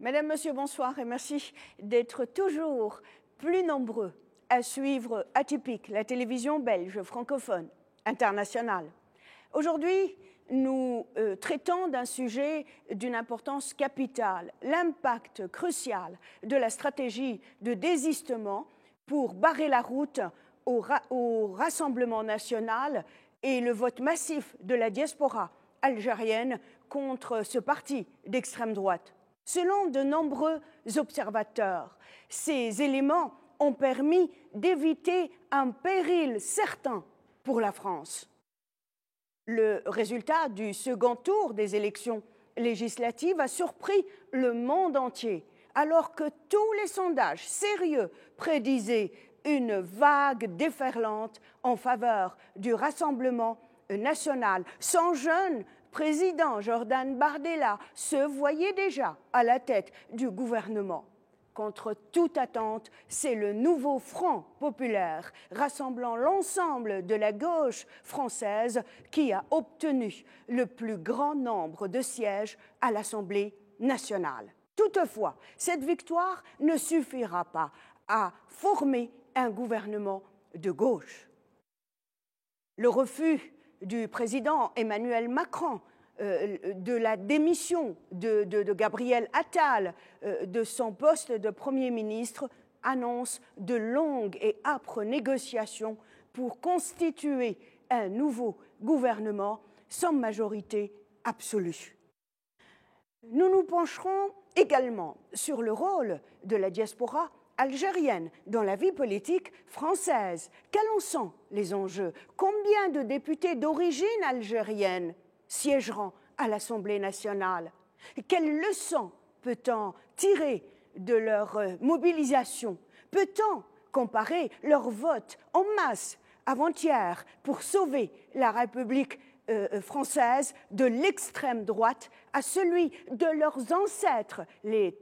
Mesdames, Messieurs, bonsoir et merci d'être toujours plus nombreux à suivre Atypique, la télévision belge francophone internationale. Aujourd'hui, nous traitons d'un sujet d'une importance capitale, l'impact crucial de la stratégie de désistement pour barrer la route au Rassemblement national et le vote massif de la diaspora algérienne contre ce parti d'extrême droite. Selon de nombreux observateurs, ces éléments ont permis d'éviter un péril certain pour la France. Le résultat du second tour des élections législatives a surpris le monde entier, alors que tous les sondages sérieux prédisaient une vague déferlante en faveur du Rassemblement national. Son jeune président Jordan Bardella se voyait déjà à la tête du gouvernement. Contre toute attente, c'est le nouveau Front populaire, rassemblant l'ensemble de la gauche française, qui a obtenu le plus grand nombre de sièges à l'Assemblée nationale. Toutefois, cette victoire ne suffira pas à former un gouvernement de gauche. Le refus du président Emmanuel Macron de la démission de Gabriel Attal de son poste de Premier ministre annonce de longues et âpres négociations pour constituer un nouveau gouvernement sans majorité absolue. Nous nous pencherons également sur le rôle de la diaspora algérienne dans la vie politique française. Quels en sont les enjeux? Combien de députés d'origine algérienne siégeront à l'Assemblée nationale? Quelles leçons peut-on tirer de leur mobilisation? Peut-on comparer leur vote en masse avant-hier pour sauver la République française de l'extrême droite à celui de leurs ancêtres, les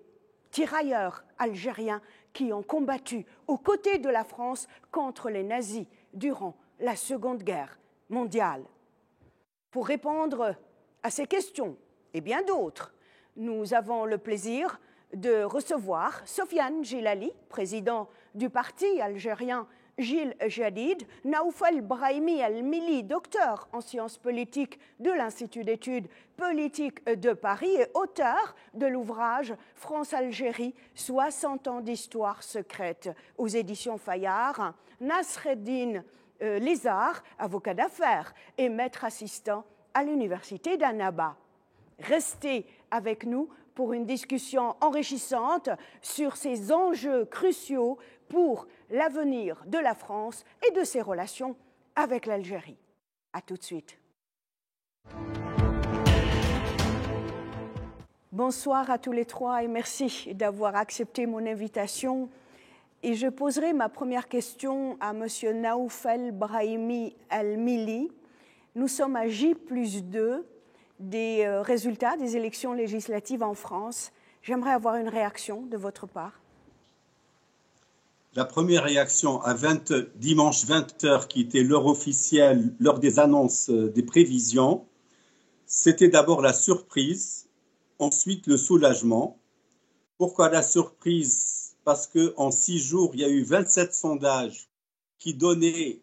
tirailleurs algériens qui ont combattu aux côtés de la France contre les nazis durant la Seconde Guerre mondiale? Pour répondre à ces questions et bien d'autres, nous avons le plaisir de recevoir Sofiane Gilali, président du parti algérien Jil Jadid, Naoufal Brahimi Al-Mili, docteur en sciences politiques de l'Institut d'études politiques de Paris et auteur de l'ouvrage France-Algérie, 60 ans d'histoire secrète aux éditions Fayard, Nasreddin Lézard, avocat d'affaires et maître assistant à l'université d'Annaba. Restez avec nous pour une discussion enrichissante sur ces enjeux cruciaux pour l'avenir de la France et de ses relations avec l'Algérie. À tout de suite. Bonsoir à tous les trois et merci d'avoir accepté mon invitation. Et je poserai ma première question à M. Naoufal Brahimi Al-Mili. Nous sommes à J+2 des résultats des élections législatives en France. J'aimerais avoir une réaction de votre part. La première réaction à dimanche 20h, qui était l'heure officielle lors des annonces des prévisions, c'était d'abord la surprise, ensuite le soulagement. Pourquoi la surprise? Parce qu'en 6 jours, il y a eu 27 sondages qui donnaient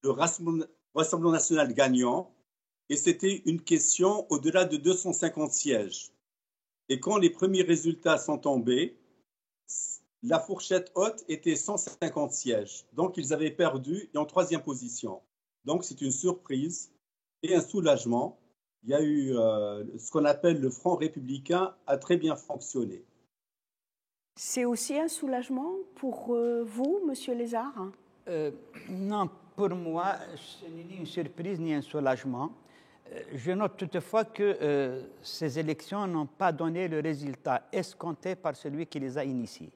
le Rassemblement national gagnant, et c'était une question au-delà de 250 sièges. Et quand les premiers résultats sont tombés, la fourchette haute était 150 sièges. Donc, ils avaient perdu et en 3e position. Donc, c'est une surprise et un soulagement. Il y a eu ce qu'on appelle le Front républicain a très bien fonctionné. C'est aussi un soulagement pour vous, Monsieur Lézard? Non, pour moi, ce n'est ni une surprise ni un soulagement. Je note toutefois que ces élections n'ont pas donné le résultat escompté par celui qui les a initiées.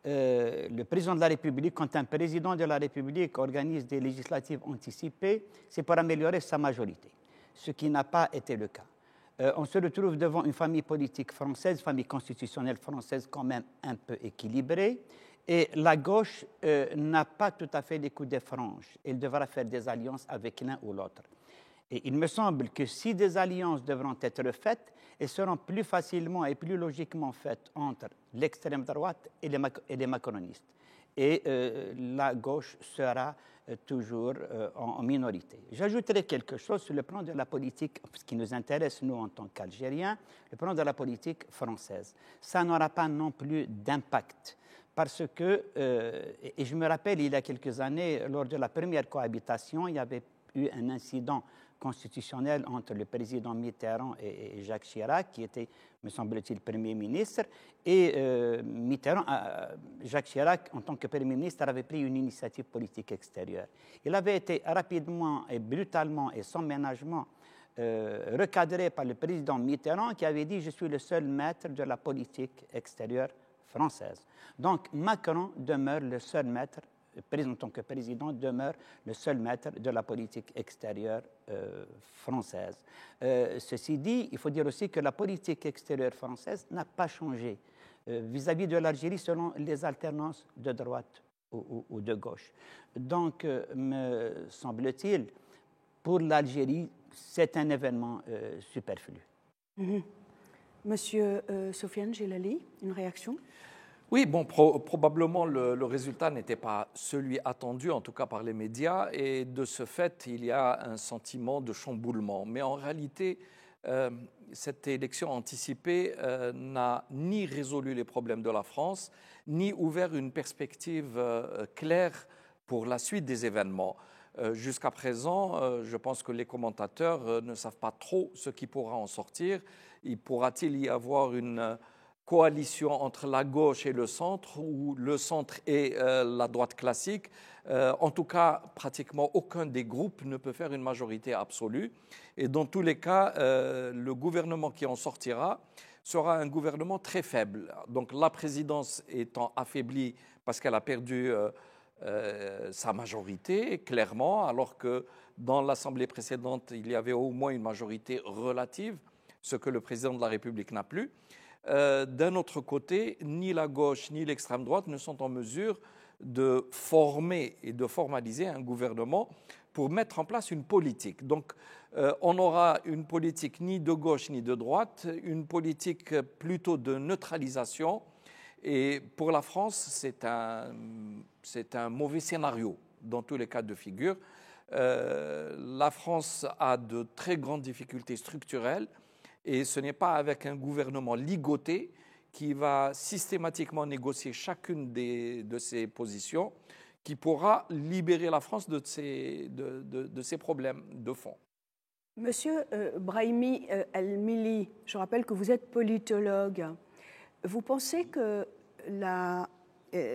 Le président de la République, quand un président de la République organise des législatives anticipées, c'est pour améliorer sa majorité, ce qui n'a pas été le cas. On se retrouve devant une famille politique française, famille constitutionnelle française quand même un peu équilibrée, et la gauche n'a pas tout à fait les coups des franges. Elle devra faire des alliances avec l'un ou l'autre. Et il me semble que si des alliances devront être faites, elles seront plus facilement et plus logiquement faites entre l'extrême droite et les macronistes. Et la gauche sera toujours en minorité. J'ajouterai quelque chose sur le plan de la politique, ce qui nous intéresse, nous, en tant qu'Algériens, le plan de la politique française. Ça n'aura pas non plus d'impact. Parce que, et je me rappelle, il y a quelques années, lors de la première cohabitation, il y avait eu un incident constitutionnel entre le président Mitterrand et Jacques Chirac, qui était, me semble-t-il, Premier ministre. Et Jacques Chirac, en tant que Premier ministre, avait pris une initiative politique extérieure. Il avait été rapidement et brutalement et sans ménagement recadré par le président Mitterrand, qui avait dit « Je suis le seul maître de la politique extérieure française ». Donc, Macron demeure le seul maître, en tant que président, demeure le seul maître de la politique extérieure française. Ceci dit, il faut dire aussi que la politique extérieure française n'a pas changé vis-à-vis de l'Algérie selon les alternances de droite ou de gauche. Donc, me semble-t-il, pour l'Algérie, c'est un événement superflu. Monsieur Sofiane Gelali, une réaction ? Oui, bon, probablement le résultat n'était pas celui attendu, en tout cas par les médias, et de ce fait, il y a un sentiment de chamboulement. Mais en réalité, cette élection anticipée n'a ni résolu les problèmes de la France, ni ouvert une perspective claire pour la suite des événements. Jusqu'à présent, je pense que les commentateurs ne savent pas trop ce qui pourra en sortir. Pourra-t-il y avoir une coalition entre la gauche et le centre, ou le centre et la droite classique? En tout cas, pratiquement aucun des groupes ne peut faire une majorité absolue. Et dans tous les cas, le gouvernement qui en sortira sera un gouvernement très faible. Donc la présidence étant affaiblie parce qu'elle a perdu sa majorité, clairement, alors que dans l'Assemblée précédente, il y avait au moins une majorité relative, ce que le président de la République n'a plus. D'un autre côté, ni la gauche ni l'extrême droite ne sont en mesure de former et de formaliser un gouvernement pour mettre en place une politique. Donc, on aura une politique ni de gauche ni de droite, une politique plutôt de neutralisation. Et pour la France, c'est un mauvais scénario dans tous les cas de figure. La France a de très grandes difficultés structurelles. Et ce n'est pas avec un gouvernement ligoté qui va systématiquement négocier chacune de ses positions qui pourra libérer la France de ses problèmes de fond. Monsieur Brahimi El-Mili, je rappelle que vous êtes politologue. Vous pensez que la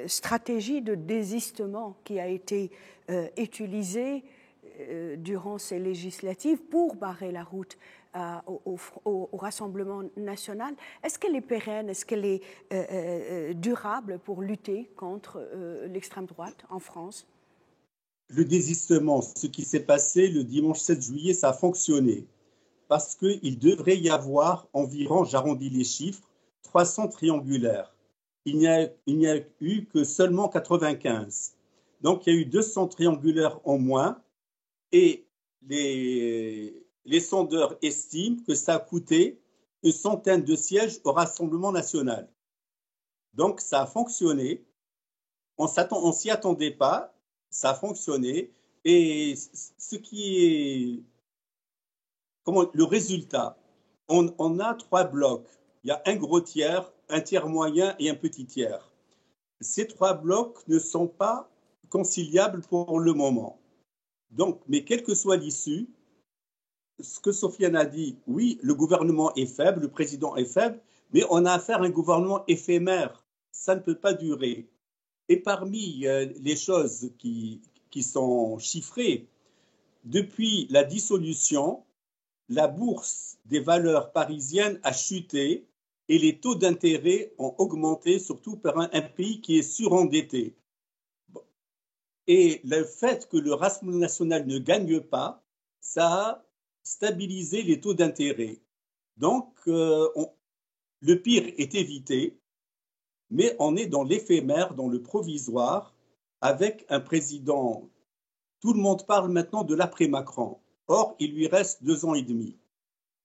stratégie de désistement qui a été utilisée durant ces législatives pour barrer la route au Rassemblement national, est-ce qu'elle est pérenne, est-ce qu'elle est durable pour lutter contre l'extrême droite en France? Le désistement, ce qui s'est passé le dimanche 7 juillet, ça a fonctionné. Parce qu'il devrait y avoir environ, j'arrondis les chiffres, 300 triangulaires. Il n'y a eu que seulement 95. Donc il y a eu 200 triangulaires en moins. Et les sondeurs estiment que ça a coûté une centaine de sièges au Rassemblement national. Donc, ça a fonctionné. On ne s'y attendait pas. Ça a fonctionné. Et ce qui est... le résultat, on a 3 blocs. Il y a un gros tiers, un tiers moyen et un petit tiers. Ces 3 blocs ne sont pas conciliables pour le moment. Donc, mais quelle que soit l'issue, ce que Sofiane a dit, oui, le gouvernement est faible, le président est faible, mais on a affaire à un gouvernement éphémère. Ça ne peut pas durer. Et parmi les choses qui sont chiffrées, depuis la dissolution, la bourse des valeurs parisiennes a chuté et les taux d'intérêt ont augmenté, surtout pour un pays qui est surendetté. Et le fait que le Rassemblement national ne gagne pas, ça a stabilisé les taux d'intérêt. Donc, le pire est évité, mais on est dans l'éphémère, dans le provisoire, avec un président. Tout le monde parle maintenant de l'après-Macron. Or, il lui reste 2 ans et demi.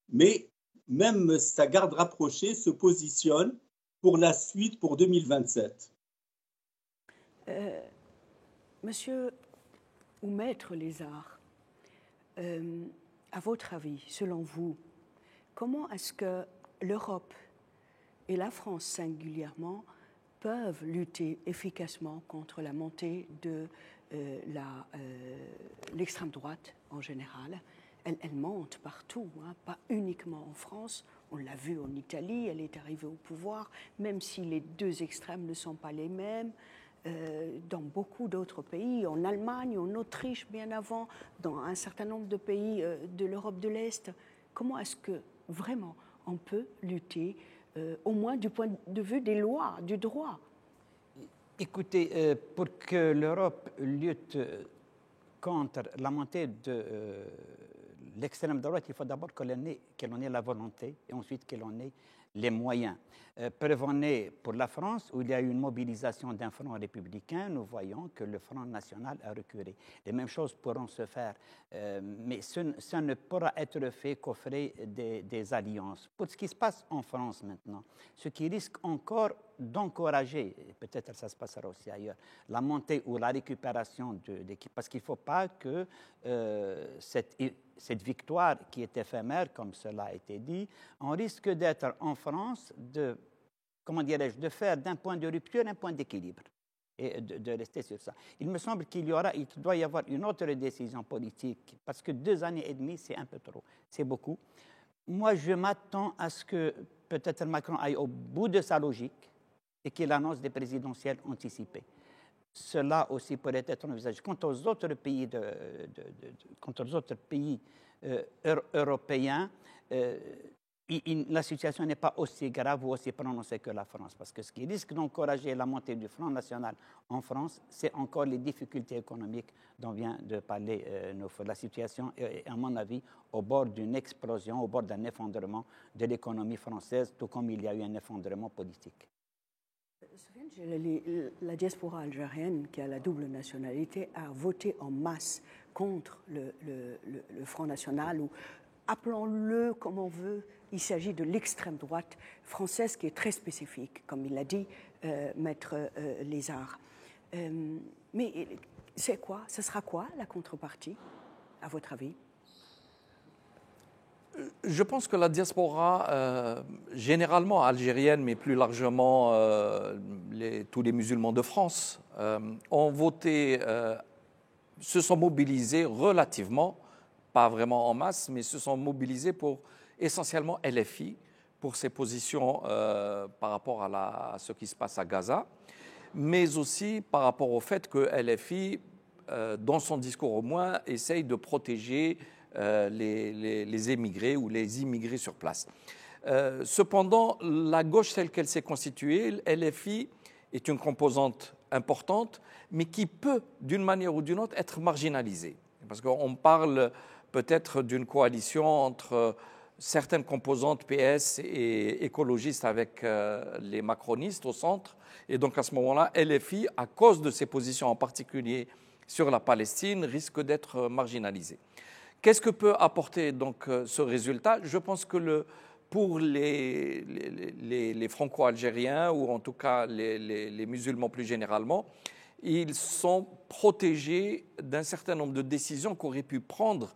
Mais même sa garde rapprochée se positionne pour la suite pour 2027. Monsieur ou maître Lézard, à votre avis, selon vous, comment est-ce que l'Europe et la France singulièrement peuvent lutter efficacement contre la montée de l'extrême droite en général? Elle monte partout, hein, pas uniquement en France. On l'a vu en Italie, elle est arrivée au pouvoir, même si les deux extrêmes ne sont pas les mêmes. Dans beaucoup d'autres pays, en Allemagne, en Autriche bien avant, dans un certain nombre de pays de l'Europe de l'Est. Comment est-ce que vraiment on peut lutter, au moins du point de vue des lois, du droit? Écoutez, pour que l'Europe lutte contre la montée de l'extrême droite, il faut d'abord que l'on ait la volonté et ensuite que l'on ait les moyens. Preuve en est pour la France, où il y a eu une mobilisation d'un front républicain, nous voyons que le Front national a reculé. Les mêmes choses pourront se faire, mais ça ne pourra être fait qu'au frais des alliances. Pour ce qui se passe en France maintenant, ce qui risque encore d'encourager, peut-être ça se passera aussi ailleurs, la montée ou la récupération d'équipes, parce qu'il ne faut pas que cette victoire qui est éphémère, comme cela a été dit, on risque d'être en France, de faire d'un point de rupture un point d'équilibre et de rester sur ça. Il me semble qu'il doit y avoir une autre décision politique, parce que 2 années et demie, c'est un peu trop, c'est beaucoup. Moi, je m'attends à ce que peut-être Macron aille au bout de sa logique et qu'il annonce des présidentielles anticipées. Cela aussi pourrait être envisagé. Quant aux autres pays, européens, la situation n'est pas aussi grave ou aussi prononcée que la France, parce que ce qui risque d'encourager la montée du Front national en France, c'est encore les difficultés économiques dont vient de parler La situation est, à mon avis, au bord d'une explosion, au bord d'un effondrement de l'économie française, tout comme il y a eu un effondrement politique. La diaspora algérienne, qui a la double nationalité, a voté en masse contre le Front national, ou appelons-le comme on veut, il s'agit de l'extrême droite française qui est très spécifique, comme il l'a dit Maître Lézard. Mais c'est quoi? Ce sera quoi la contrepartie, à votre avis? Je pense que la diaspora, généralement algérienne, mais plus largement tous les musulmans de France, ont voté, se sont mobilisés relativement, pas vraiment en masse, mais se sont mobilisés pour essentiellement LFI, pour ses positions par rapport à ce qui se passe à Gaza, mais aussi par rapport au fait que LFI, dans son discours au moins, essaye de protéger les émigrés ou les immigrés sur place. Cependant, la gauche telle qu'elle s'est constituée, LFI est une composante importante, mais qui peut, d'une manière ou d'une autre, être marginalisée. Parce qu'on parle peut-être d'une coalition entre certaines composantes PS et écologistes avec les macronistes au centre. Et donc à ce moment-là, LFI, à cause de ses positions en particulier sur la Palestine, risque d'être marginalisée. Qu'est-ce que peut apporter donc ce résultat? Je pense que pour les franco-algériens, ou en tout cas les musulmans plus généralement, ils sont protégés d'un certain nombre de décisions qu'aurait pu prendre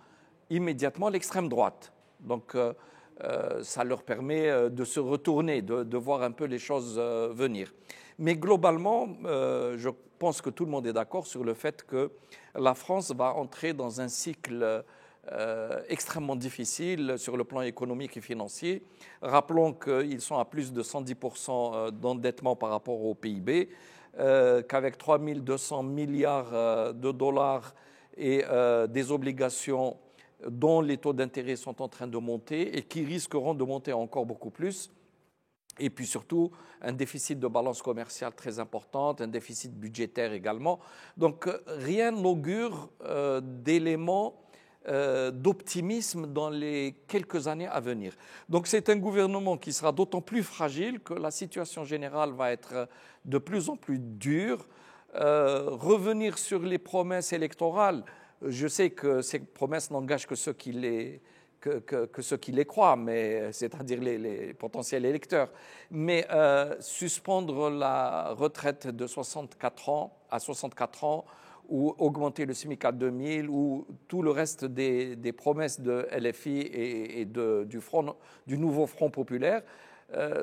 immédiatement l'extrême droite. Donc ça leur permet de se retourner, de voir un peu les choses venir. Mais globalement, je pense que tout le monde est d'accord sur le fait que la France va entrer dans un cycle extrêmement difficile sur le plan économique et financier. Rappelons qu'ils sont à plus de 110% d'endettement par rapport au PIB, qu'avec 3 200 milliards de dollars et des obligations dont les taux d'intérêt sont en train de monter et qui risqueront de monter encore beaucoup plus. Et puis surtout, un déficit de balance commerciale très important, un déficit budgétaire également. Donc rien n'augure d'éléments d'optimisme dans les quelques années à venir. Donc c'est un gouvernement qui sera d'autant plus fragile que la situation générale va être de plus en plus dure. Revenir sur les promesses électorales, je sais que ces promesses n'engagent que ceux qui les croient, c'est-à-dire les potentiels électeurs. Mais suspendre la retraite de 64 ans à 64 ans ou augmenter le SMIC à 2000 ou tout le reste des promesses de LFI et du nouveau Front populaire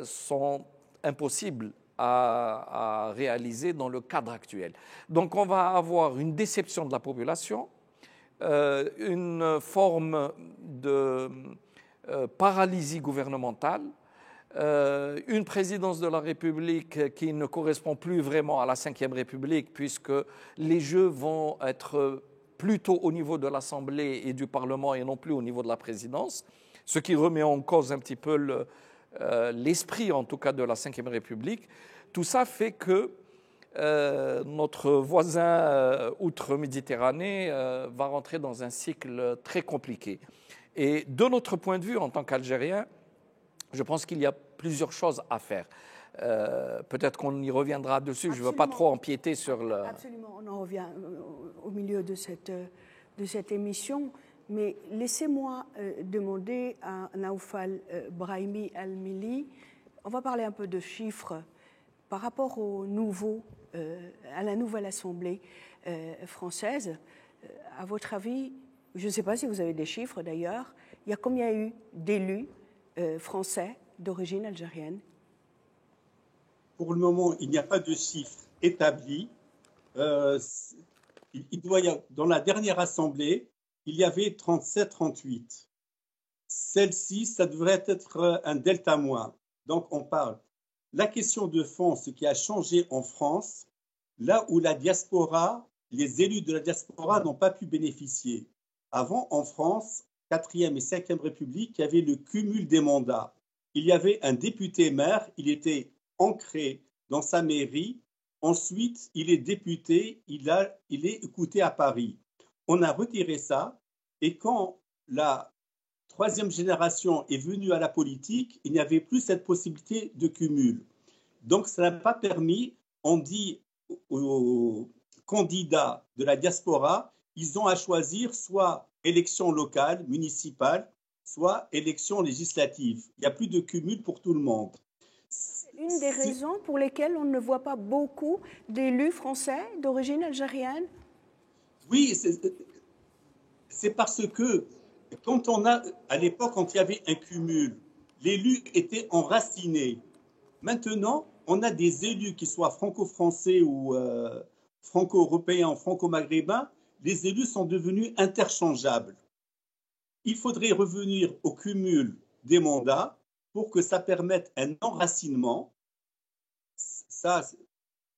sont impossibles à réaliser dans le cadre actuel. Donc on va avoir une déception de la population, une forme de paralysie gouvernementale, une présidence de la République qui ne correspond plus vraiment à la Ve République, puisque les jeux vont être plutôt au niveau de l'Assemblée et du Parlement et non plus au niveau de la présidence, ce qui remet en cause un petit peu l'esprit, en tout cas, de la Ve République. Tout ça fait que notre voisin outre-Méditerranée va rentrer dans un cycle très compliqué. Et de notre point de vue, en tant qu'Algériens, je pense qu'il y a plusieurs choses à faire. Peut-être qu'on y reviendra dessus. Absolument. Je ne veux pas trop empiéter sur le... Absolument, on en revient au milieu de cette émission. Mais laissez-moi demander à Naoufal Brahimi Al-Mili, on va parler un peu de chiffres par rapport à la nouvelle Assemblée française. À votre avis, je ne sais pas si vous avez des chiffres d'ailleurs, il y a combien eu d'élus français d'origine algérienne? Pour le moment, il n'y a pas de chiffres établis. Dans la dernière Assemblée, il y avait 37-38. Celle-ci, ça devrait être un delta moins. Donc, on parle. La question de fond, ce qui a changé en France, là où la diaspora, les élus de la diaspora n'ont pas pu bénéficier. Avant, en France, 4e et 5e République, il y avait le cumul des mandats. Il y avait un député maire, il était ancré dans sa mairie. Ensuite, il est député, il est écouté à Paris. On a retiré ça et quand la troisième génération est venue à la politique, il n'y avait plus cette possibilité de cumul. Donc, ça n'a pas permis, on dit aux candidats de la diaspora, ils ont à choisir soit élection locale, municipale, soit élection législative. Il n'y a plus de cumul pour tout le monde. C'est une des raisons pour lesquelles on ne voit pas beaucoup d'élus français d'origine algérienne? Oui, c'est parce que à l'époque, quand il y avait un cumul, l'élu était enraciné. Maintenant, on a des élus qui soient franco-français ou franco-européens, franco-maghrébins, les élus sont devenus interchangeables. Il faudrait revenir au cumul des mandats pour que ça permette un enracinement. Ça,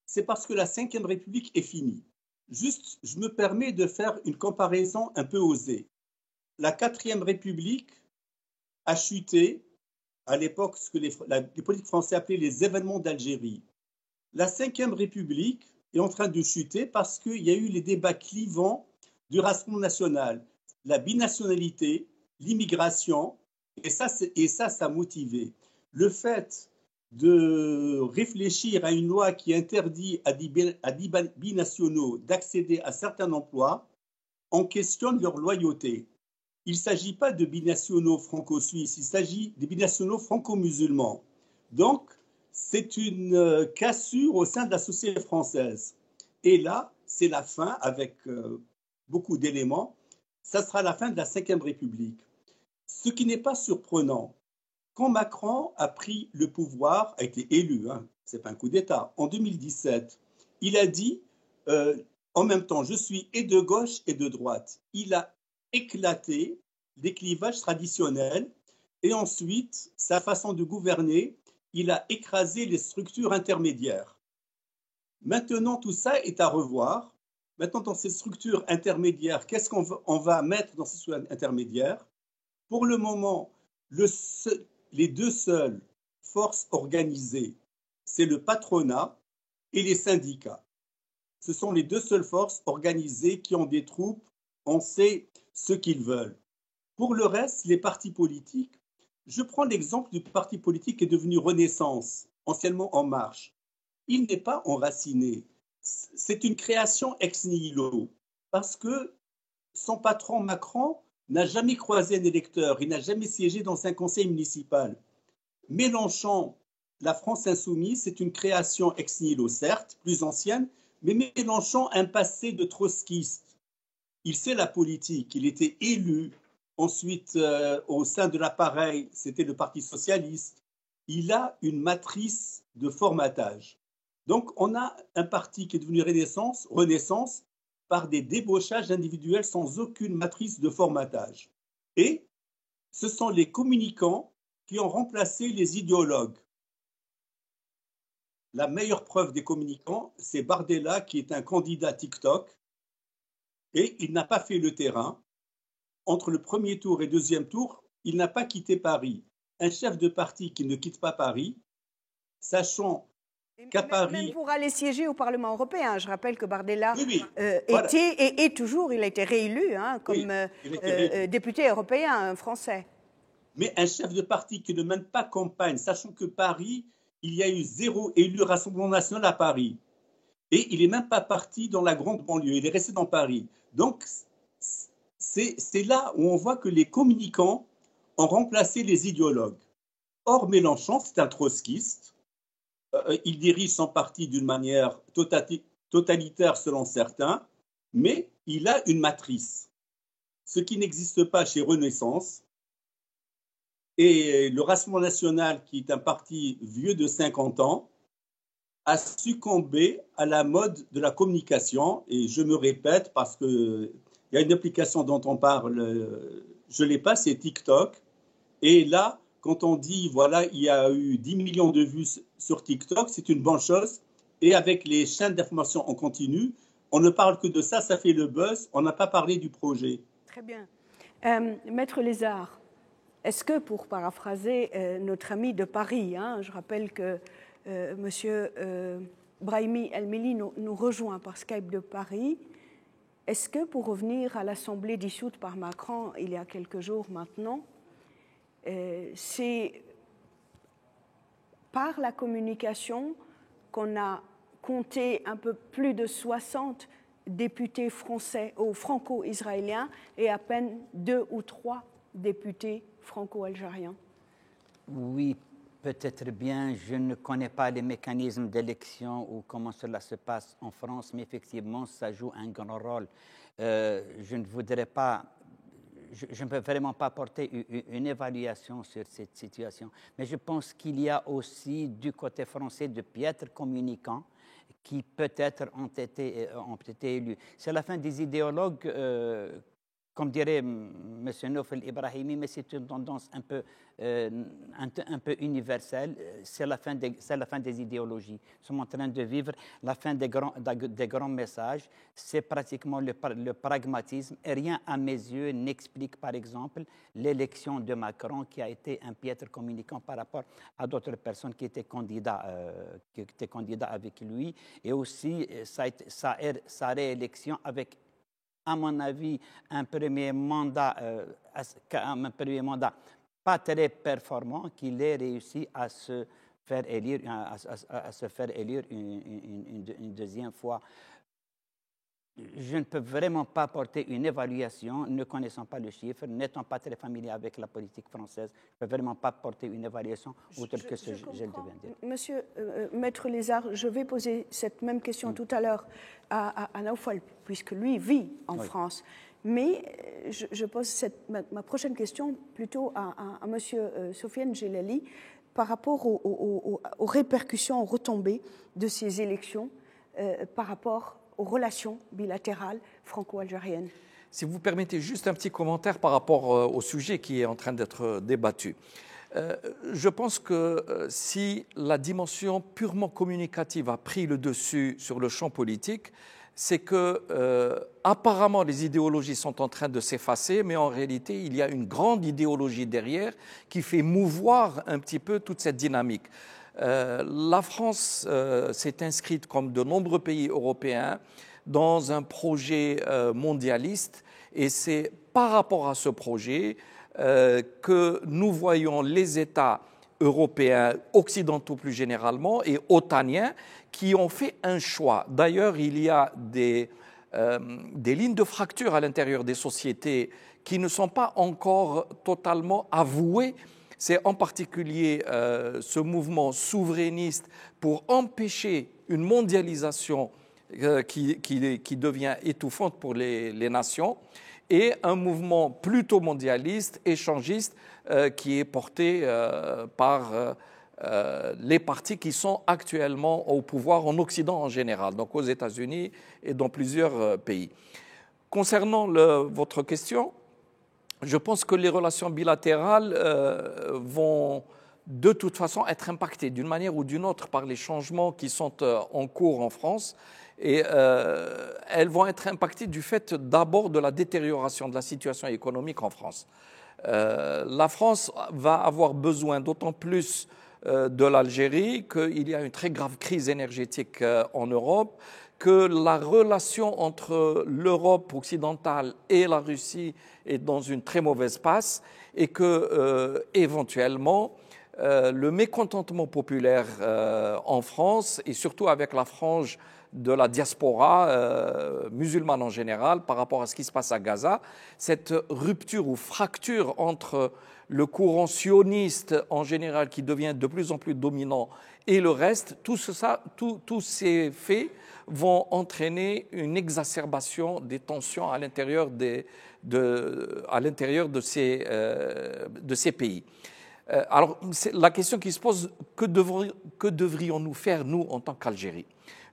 c'est parce que la Ve République est finie. Juste, je me permets de faire une comparaison un peu osée. La 4e République a chuté à l'époque ce que les politiques français appelaient les événements d'Algérie. La 5e République est en train de chuter parce qu'il y a eu les débats clivants du Rassemblement national, la binationalité, l'immigration, et ça a motivé. Le fait de réfléchir à une loi qui interdit à des binationaux d'accéder à certains emplois, on questionne leur loyauté. Il ne s'agit pas de binationaux franco-suisses, il s'agit de binationaux franco-musulmans. Donc, c'est une cassure au sein de la société française. Et là, c'est la fin, avec beaucoup d'éléments, ça sera la fin de la Ve République. Ce qui n'est pas surprenant, quand Macron a pris le pouvoir, a été élu, ce n'est pas un coup d'État, en 2017, il a dit, en même temps, je suis et de gauche et de droite. Il a éclaté les clivages traditionnels et ensuite, sa façon de gouverner, il a écrasé les structures intermédiaires. Maintenant, tout ça est à revoir. Maintenant, dans ces structures intermédiaires, qu'est-ce qu'on va mettre dans ces structures intermédiaires? Pour le moment, les deux seules forces organisées, c'est le patronat et les syndicats. Ce sont les deux seules forces organisées qui ont des troupes, on sait ce qu'ils veulent. Pour le reste, les partis politiques, je prends l'exemple du parti politique qui est devenu Renaissance, anciennement En Marche. Il n'est pas enraciné. C'est une création ex nihilo, parce que son patron Macron n'a jamais croisé un électeur, il n'a jamais siégé dans un conseil municipal. Mélenchon, la France insoumise, c'est une création ex nihilo, certes, plus ancienne, mais Mélenchon a un passé de trotskiste. Il sait la politique, il était élu, ensuite au sein de l'appareil, c'était le Parti socialiste. Il a une matrice de formatage. Donc on a un parti qui est devenu Renaissance par des débauchages individuels sans aucune matrice de formatage. Et ce sont les communicants qui ont remplacé les idéologues. La meilleure preuve des communicants, c'est Bardella qui est un candidat TikTok et il n'a pas fait le terrain. Entre le premier tour et le deuxième tour, il n'a pas quitté Paris. Un chef de parti qui ne quitte pas Paris, sachant qu'à Paris... Même pour aller siéger au Parlement européen, je rappelle que Bardella voilà. était et est toujours, il a été réélu comme député européen français. Mais un chef de parti qui ne mène pas campagne, sachant que Paris, il y a eu 0 élu Rassemblement national à Paris. Et il n'est même pas parti dans la grande banlieue, il est resté dans Paris. Donc, c'est là où on voit que les communicants ont remplacé les idéologues. Or, Mélenchon, c'est un trotskiste. Il dirige son parti d'une manière totalitaire selon certains, mais il a une matrice, ce qui n'existe pas chez Renaissance. Et le Rassemblement national, qui est un parti vieux de 50 ans, a succombé à la mode de la communication. Et je me répète parce qu'il y a une application dont on parle, je ne l'ai pas, c'est TikTok. Et là, quand on dit, voilà, il y a eu 10 millions de vues sur TikTok, c'est une bonne chose. Et avec les chaînes d'information en continu, on ne parle que de ça, ça fait le buzz, on n'a pas parlé du projet. Très bien. Maître Lézard, est-ce que, pour paraphraser notre ami de Paris, je rappelle que M. Brahimi El-Mili nous rejoint par Skype de Paris, est-ce que, pour revenir à l'Assemblée dissoute par Macron il y a quelques jours maintenant, c'est par la communication qu'on a compté un peu plus de 60 députés français ou franco-israéliens et à peine 2 ou 3 députés franco-algériens? Oui, peut-être bien. Je ne connais pas les mécanismes d'élection ou comment cela se passe en France, mais effectivement, ça joue un grand rôle. Je ne voudrais pas... Je ne peux vraiment pas porter une évaluation sur cette situation, mais je pense qu'il y a aussi du côté français de piètres communicants qui peut-être ont été élus. C'est la fin des idéologues, comme dirait M. Naufel Ibrahimi, mais c'est une tendance un peu universelle. C'est la fin des idéologies. Nous sommes en train de vivre la fin des grands messages. C'est pratiquement le pragmatisme. Et rien, à mes yeux, n'explique, par exemple, l'élection de Macron, qui a été un piètre communicant par rapport à d'autres personnes qui étaient candidats avec lui. Et aussi sa réélection avec, à mon avis, un premier mandat pas très performant, qu'il ait réussi à se faire élire, une deuxième fois. Je ne peux vraiment pas porter une évaluation, ne connaissant pas le chiffre, n'étant pas très familier avec la politique française. Je ne peux vraiment pas porter une évaluation outre que ce que je viens de dire. Monsieur Maître Lézard, je vais poser cette même question tout à l'heure à Naufel, puisque lui vit en France. Mais je pose ma prochaine question plutôt à Monsieur Sofiane Gelali par rapport aux répercussions, aux retombées de ces élections par rapport aux relations bilatérales franco-algériennes. Si vous permettez juste un petit commentaire par rapport au sujet qui est en train d'être débattu. Je pense que si la dimension purement communicative a pris le dessus sur le champ politique, c'est que apparemment les idéologies sont en train de s'effacer, mais en réalité il y a une grande idéologie derrière qui fait mouvoir un petit peu toute cette dynamique. La France s'est inscrite, comme de nombreux pays européens, dans un projet mondialiste, et c'est par rapport à ce projet que nous voyons les États européens, occidentaux plus généralement, et otaniens, qui ont fait un choix. D'ailleurs, il y a des des lignes de fracture à l'intérieur des sociétés qui ne sont pas encore totalement avouées. C'est en particulier ce mouvement souverainiste pour empêcher une mondialisation qui devient étouffante pour les nations, et un mouvement plutôt mondialiste, échangiste, qui est porté par les partis qui sont actuellement au pouvoir en Occident en général, donc aux États-Unis et dans plusieurs pays. Concernant votre question, je pense que les relations bilatérales vont de toute façon être impactées d'une manière ou d'une autre par les changements qui sont en cours en France. Et elles vont être impactées du fait d'abord de la détérioration de la situation économique en France. La France va avoir besoin d'autant plus de l'Algérie qu'il y a une très grave crise énergétique en Europe, que la relation entre l'Europe occidentale et la Russie est dans une très mauvaise passe, et que éventuellement le mécontentement populaire en France, et surtout avec la frange de la diaspora musulmane en général par rapport à ce qui se passe à Gaza, cette rupture ou fracture entre le courant sioniste en général qui devient de plus en plus dominant et le reste, tous ces faits vont entraîner une exacerbation des tensions à l'intérieur de ces pays. Alors, la question qui se pose, que devrions-nous faire, nous, en tant qu'Algérie ?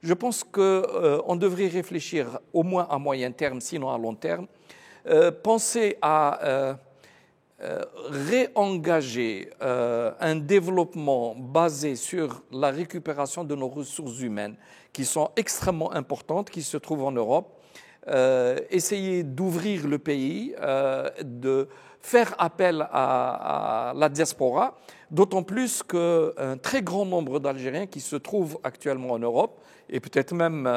Je pense qu'on devrait réfléchir au moins à moyen terme, sinon à long terme, penser à réengager un développement basé sur la récupération de nos ressources humaines, qui sont extrêmement importantes, qui se trouvent en Europe, essayer d'ouvrir le pays, de faire appel à la diaspora, d'autant plus qu'un très grand nombre d'Algériens qui se trouvent actuellement en Europe, et peut-être même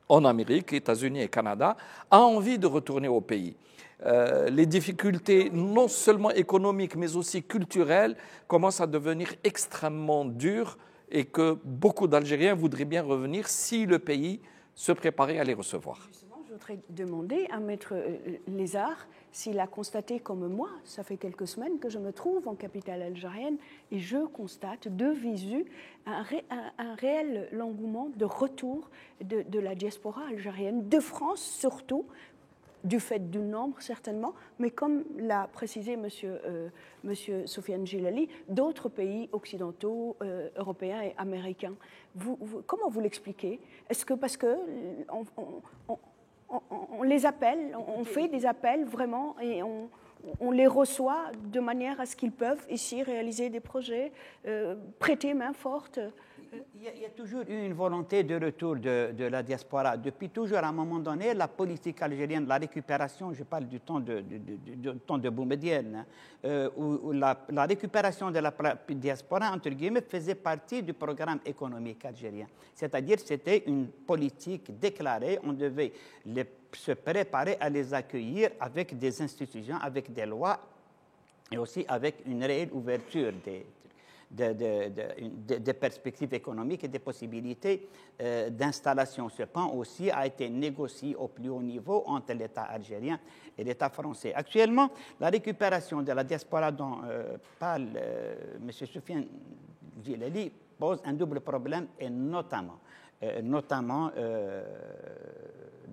en Amérique, États-Unis et Canada, a envie de retourner au pays. Les difficultés non seulement économiques mais aussi culturelles commencent à devenir extrêmement dures, et que beaucoup d'Algériens voudraient bien revenir si le pays se préparait à les recevoir. Justement, je voudrais demander à Maître Lézard s'il a constaté comme moi, ça fait quelques semaines que je me trouve en capitale algérienne, et je constate de visu un réel engouement de retour de la diaspora algérienne, de France surtout, du fait du nombre certainement, mais comme l'a précisé monsieur Soufiane Djellali, d'autres pays occidentaux, européens et américains. Comment vous l'expliquez? Est-ce que parce que on les appelle, on fait des appels vraiment, et on les reçoit de manière à ce qu'ils peuvent ici réaliser des projets, prêter main forte? Il y a toujours eu une volonté de retour de la diaspora. Depuis toujours, à un moment donné, la politique algérienne, la récupération, je parle du temps de Boumedienne, où la récupération de la diaspora, entre guillemets, faisait partie du programme économique algérien. C'est-à-dire, c'était une politique déclarée, on devait se préparer à les accueillir avec des institutions, avec des lois, et aussi avec une réelle ouverture des perspectives économiques et des possibilités d'installation. Ce point aussi a été négocié au plus haut niveau entre l'État algérien et l'État français. Actuellement, la récupération de la diaspora dont parle M. Soufiane Djellali pose un double problème, et notamment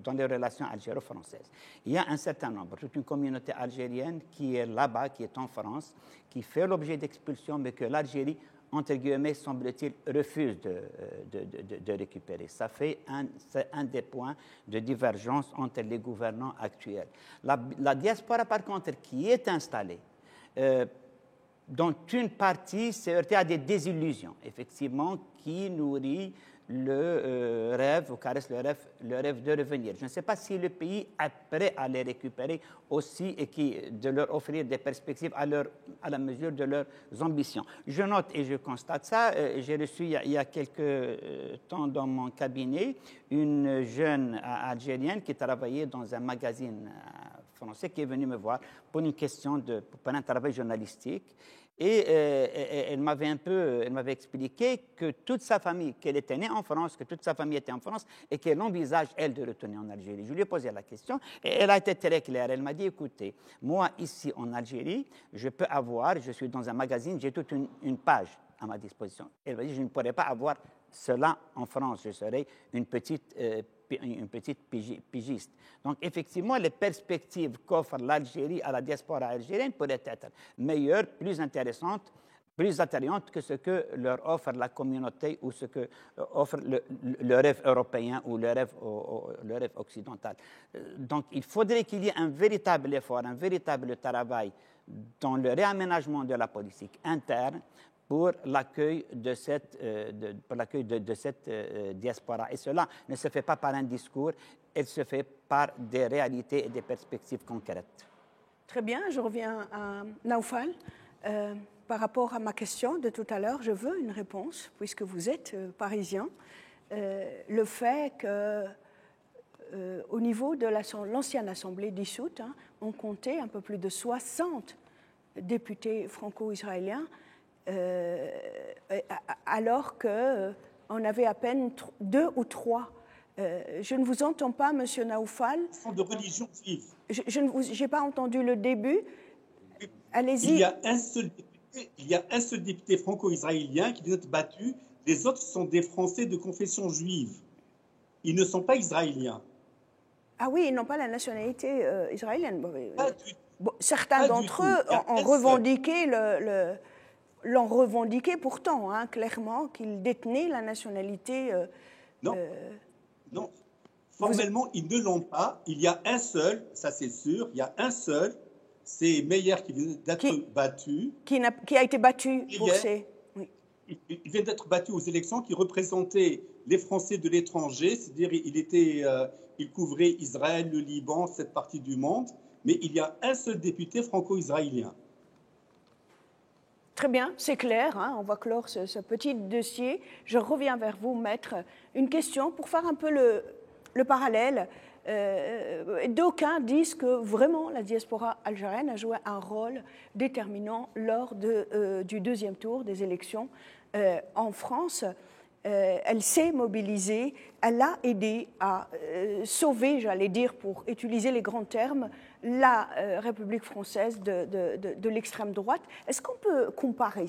dans les relations algéro-françaises. Il y a un certain nombre, toute une communauté algérienne qui est là-bas, qui est en France, qui fait l'objet d'expulsion, mais que l'Algérie, entre guillemets, semble-t-il, refuse de récupérer. Ça fait un des points de divergence entre les gouvernants actuels. La diaspora, par contre, qui est installée, dont une partie s'est heurtée à des désillusions, effectivement, qui nourrit le rêve, ou caresse le rêve de revenir. Je ne sais pas si le pays est prêt à les récupérer aussi, et de leur offrir des perspectives à la mesure de leurs ambitions. Je note et je constate ça. J'ai reçu il y a quelques temps dans mon cabinet une jeune algérienne qui travaillait dans un magazine français, qui est venue me voir pour une question pour un travail journalistique. Et elle m'avait expliqué que toute sa famille, qu'elle était née en France, que toute sa famille était en France et qu'elle envisage, elle, de retourner en Algérie. Je lui ai posé la question et elle a été très claire. Elle m'a dit, écoutez, moi, ici en Algérie, je suis dans un magazine, j'ai toute une page à ma disposition. Elle m'a dit, je ne pourrais pas avoir cela en France, je serais une petite pigiste. Donc, effectivement, les perspectives qu'offre l'Algérie à la diaspora algérienne pourraient être meilleures, plus intéressantes, plus attrayantes que ce que leur offre la communauté ou ce que offre le rêve européen ou le rêve occidental. Donc, il faudrait qu'il y ait un véritable effort, un véritable travail dans le réaménagement de la politique interne pour l'accueil de cette diaspora. Et cela ne se fait pas par un discours, elle se fait par des réalités et des perspectives concrètes. Très bien, je reviens à Naoufal. Par rapport à ma question de tout à l'heure, je veux une réponse, puisque vous êtes parisien. Le fait qu'au niveau de l'ancienne Assemblée dissoute, on comptait un peu plus de 60 députés franco-israéliens, alors qu'on avait à peine 2 ou 3. Je ne vous entends pas, Monsieur Naoufal. Ils sont de religion juive. Je n'ai pas entendu le début. Allez-y. Il y a un seul député franco-israélien qui vient d'être battu. Les autres sont des Français de confession juive. Ils ne sont pas israéliens. Ah oui, ils n'ont pas la nationalité israélienne. Bon, certains d'entre eux l'ont revendiqué pourtant, clairement, qu'ils détenaient la nationalité. Non. Formellement, ils ne l'ont pas. Il y a un seul, ça c'est sûr, il y a un seul, c'est Meyer qui vient d'être battu. Qui a été battu pour ces... Oui. Il vient d'être battu aux élections, qui représentait les Français de l'étranger, c'est-à-dire il couvrait Israël, le Liban, cette partie du monde, mais il y a un seul député franco-israélien. Très bien, c'est clair, on va clore ce petit dossier. Je reviens vers vous, Maître. Une question pour faire un peu le parallèle. D'aucuns disent que vraiment la diaspora algérienne a joué un rôle déterminant lors du deuxième tour des élections en France. Elle s'est mobilisée, elle a aidé à sauver, j'allais dire, pour utiliser les grands termes, la République française de l'extrême droite. Est-ce qu'on peut comparer,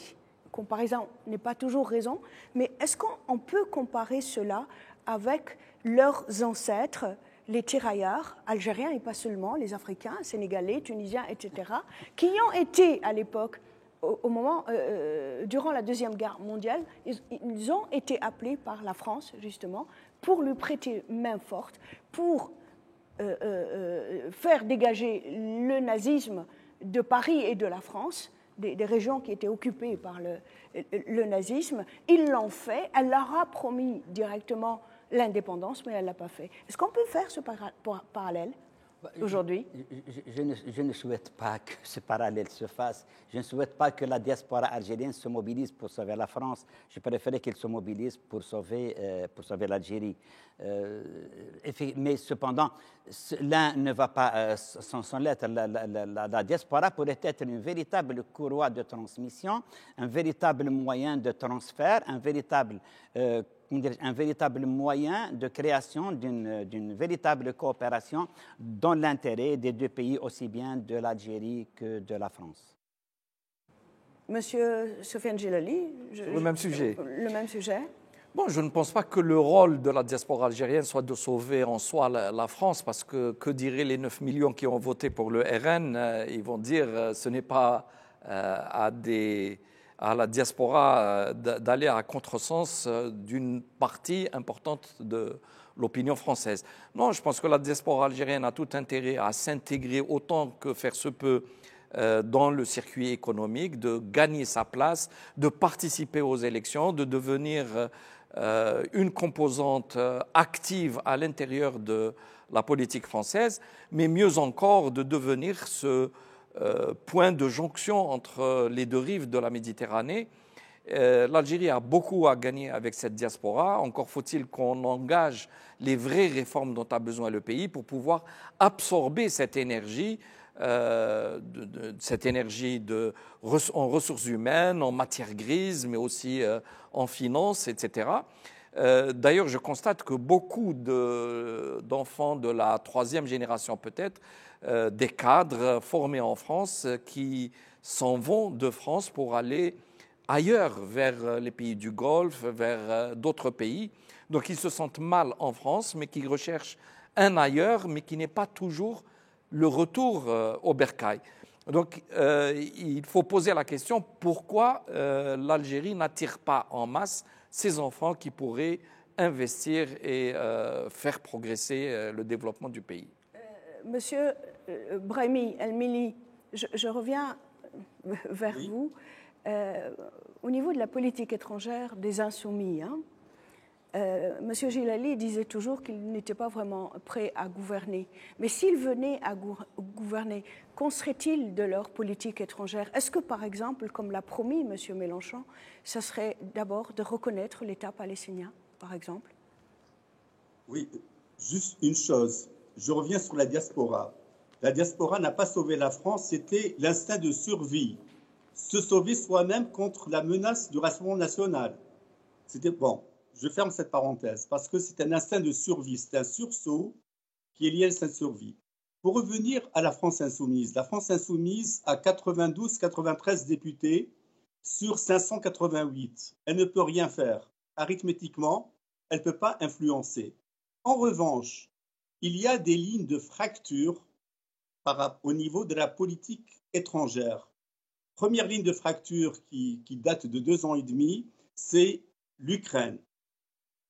comparaison n'est pas toujours raison, mais est-ce qu'on peut comparer cela avec leurs ancêtres, les tirailleurs algériens et pas seulement, les Africains, Sénégalais, Tunisiens, etc., qui ont été à l'époque, durant la Deuxième Guerre mondiale, ils ont été appelés par la France, justement, pour lui prêter main forte, pour faire dégager le nazisme de Paris et de la France, des régions qui étaient occupées par le nazisme. Ils l'ont fait, elle leur a promis directement l'indépendance, mais elle ne l'a pas fait. Est-ce qu'on peut faire ce parallèle aujourd'hui? Je ne souhaite pas que ce parallèle se fasse. Je ne souhaite pas que la diaspora algérienne se mobilise pour sauver la France. Je préférais qu'elle se mobilise pour sauver l'Algérie. Mais cependant, l'un ne va pas sans l'être. La diaspora pourrait être une véritable courroie de transmission, un véritable moyen de transfert, un véritable moyen de création d'une véritable coopération dans l'intérêt des deux pays, aussi bien de l'Algérie que de la France. Monsieur Sofiane Djellali, le même sujet. Le même sujet. Bon, je ne pense pas que le rôle de la diaspora algérienne soit de sauver en soi la France, parce que diraient les 9 millions qui ont voté pour le RN? Ils vont dire ce n'est pas à la diaspora d'aller à contresens d'une partie importante de l'opinion française. Non, je pense que la diaspora algérienne a tout intérêt à s'intégrer autant que faire se peut dans le circuit économique, de gagner sa place, de participer aux élections, de devenir une composante active à l'intérieur de la politique française, mais mieux encore de devenir ce point de jonction entre les deux rives de la Méditerranée. L'Algérie a beaucoup à gagner avec cette diaspora. Encore faut-il qu'on engage les vraies réformes dont a besoin le pays pour pouvoir absorber cette énergie cette énergie en ressources humaines, en matières grises, mais aussi en finances, etc. D'ailleurs, je constate que beaucoup d'enfants de la troisième génération peut-être, des cadres formés en France qui s'en vont de France pour aller ailleurs, vers les pays du Golfe, vers d'autres pays. Donc ils se sentent mal en France, mais qui recherchent un ailleurs, mais qui n'est pas toujours le retour au bercail. Donc il faut poser la question, pourquoi l'Algérie n'attire pas en masse ces enfants qui pourraient investir et faire progresser le développement du pays? Monsieur Brahimi El-Mili, je reviens vers vous. Au niveau de la politique étrangère des insoumis, Monsieur Gilali disait toujours qu'il n'était pas vraiment prêt à gouverner. Mais s'il venait à gouverner, qu'en serait-il de leur politique étrangère? Est-ce que, par exemple, comme l'a promis Monsieur Mélenchon, ça serait d'abord de reconnaître l'État palestinien, par exemple? Oui, juste une chose. Je reviens sur la diaspora. La diaspora n'a pas sauvé la France, c'était l'instinct de survie. Se sauver soi-même contre la menace du Rassemblement national. C'était bon. Je ferme cette parenthèse parce que c'est un instinct de survie, c'est un sursaut qui est lié à l'instinct de survie. Pour revenir à la France insoumise a 92-93 députés sur 588. Elle ne peut rien faire. Arithmétiquement, elle ne peut pas influencer. En revanche, il y a des lignes de fracture au niveau de la politique étrangère. Première ligne de fracture qui date de 2 ans et demi, c'est l'Ukraine.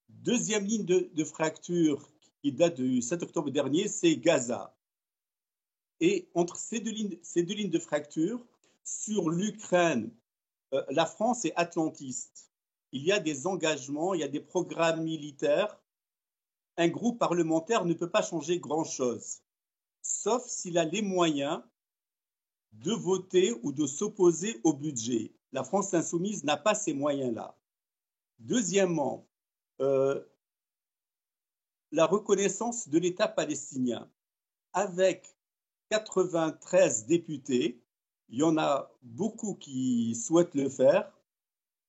Deuxième ligne de fracture qui date du 7 octobre dernier, c'est Gaza. Et entre ces deux lignes de fracture, sur l'Ukraine, la France est atlantiste. Il y a des engagements, il y a des programmes militaires. Un groupe parlementaire ne peut pas changer grand-chose, sauf s'il a les moyens de voter ou de s'opposer au budget. La France insoumise n'a pas ces moyens-là. Deuxièmement, la reconnaissance de l'État palestinien. Avec 93 députés, il y en a beaucoup qui souhaitent le faire.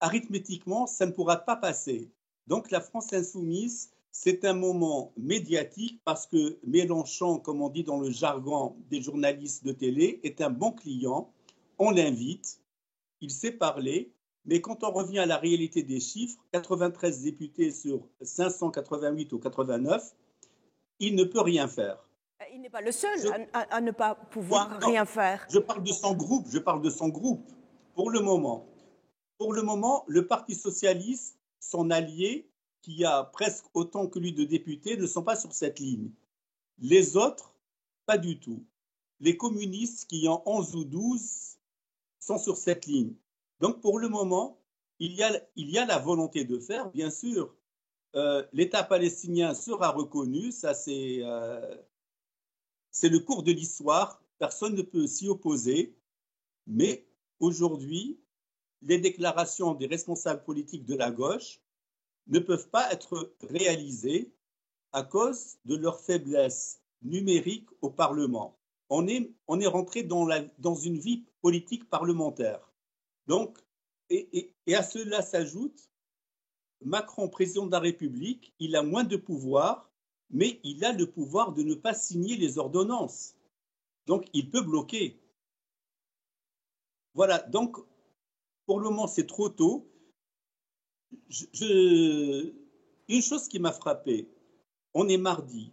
Arithmétiquement, ça ne pourra pas passer. Donc la France insoumise, c'est un moment médiatique parce que Mélenchon, comme on dit dans le jargon des journalistes de télé, est un bon client. On l'invite, il sait parler, mais quand on revient à la réalité des chiffres, 93 députés sur 588 ou 89, il ne peut rien faire. Il n'est pas le seul à ne pas pouvoir rien faire. Je parle de son groupe, pour le moment. Pour le moment, le Parti socialiste, son allié, qui a presque autant que lui de députés, ne sont pas sur cette ligne. Les autres, pas du tout. Les communistes, qui en 11 ou 12, sont sur cette ligne. Donc, pour le moment, il y a la volonté de faire, bien sûr. L'État palestinien sera reconnu, ça c'est le cours de l'histoire, personne ne peut s'y opposer. Mais aujourd'hui, les déclarations des responsables politiques de la gauche ne peuvent pas être réalisées à cause de leur faiblesse numérique au Parlement. On est rentré dans une vie politique parlementaire. Donc, et à cela s'ajoute, Macron, président de la République, il a moins de pouvoir, mais il a le pouvoir de ne pas signer les ordonnances. Donc, il peut bloquer. Voilà, donc, pour le moment, c'est trop tôt. Une chose qui m'a frappé, on est mardi.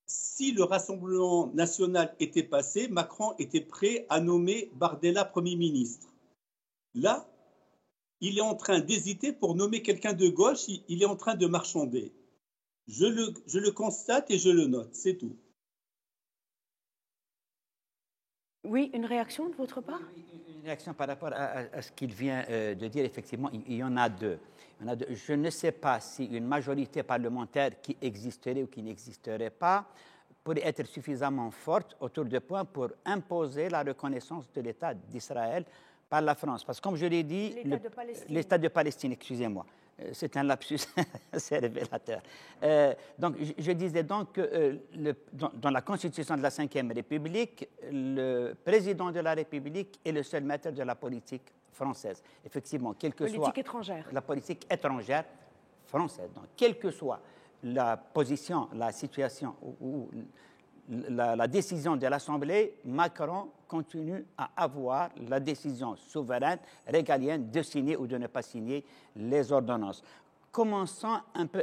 Si le Rassemblement national était passé, Macron était prêt à nommer Bardella Premier ministre. Là, il est en train d'hésiter pour nommer quelqu'un de gauche, il est en train de marchander. Je le constate et je le note, c'est tout. Oui, une réaction de votre part? Une réaction par rapport à ce qu'il vient de dire. Effectivement, il y en a deux. Je ne sais pas si une majorité parlementaire qui existerait ou qui n'existerait pas pourrait être suffisamment forte autour de points pour imposer la reconnaissance de l'État d'Israël par la France. Parce que comme je l'ai dit, l'État de Palestine, excusez-moi. C'est un lapsus assez révélateur. Donc, je disais donc que dans la Constitution de la Ve République, le président de la République est le seul maître de la politique française. Effectivement, quelle que soit Politique étrangère. la politique étrangère française. Donc, quelle que soit la position, la situation ou la décision de l'Assemblée, Macron continue à avoir la décision souveraine, régalienne, de signer ou de ne pas signer les ordonnances. Commençons un peu,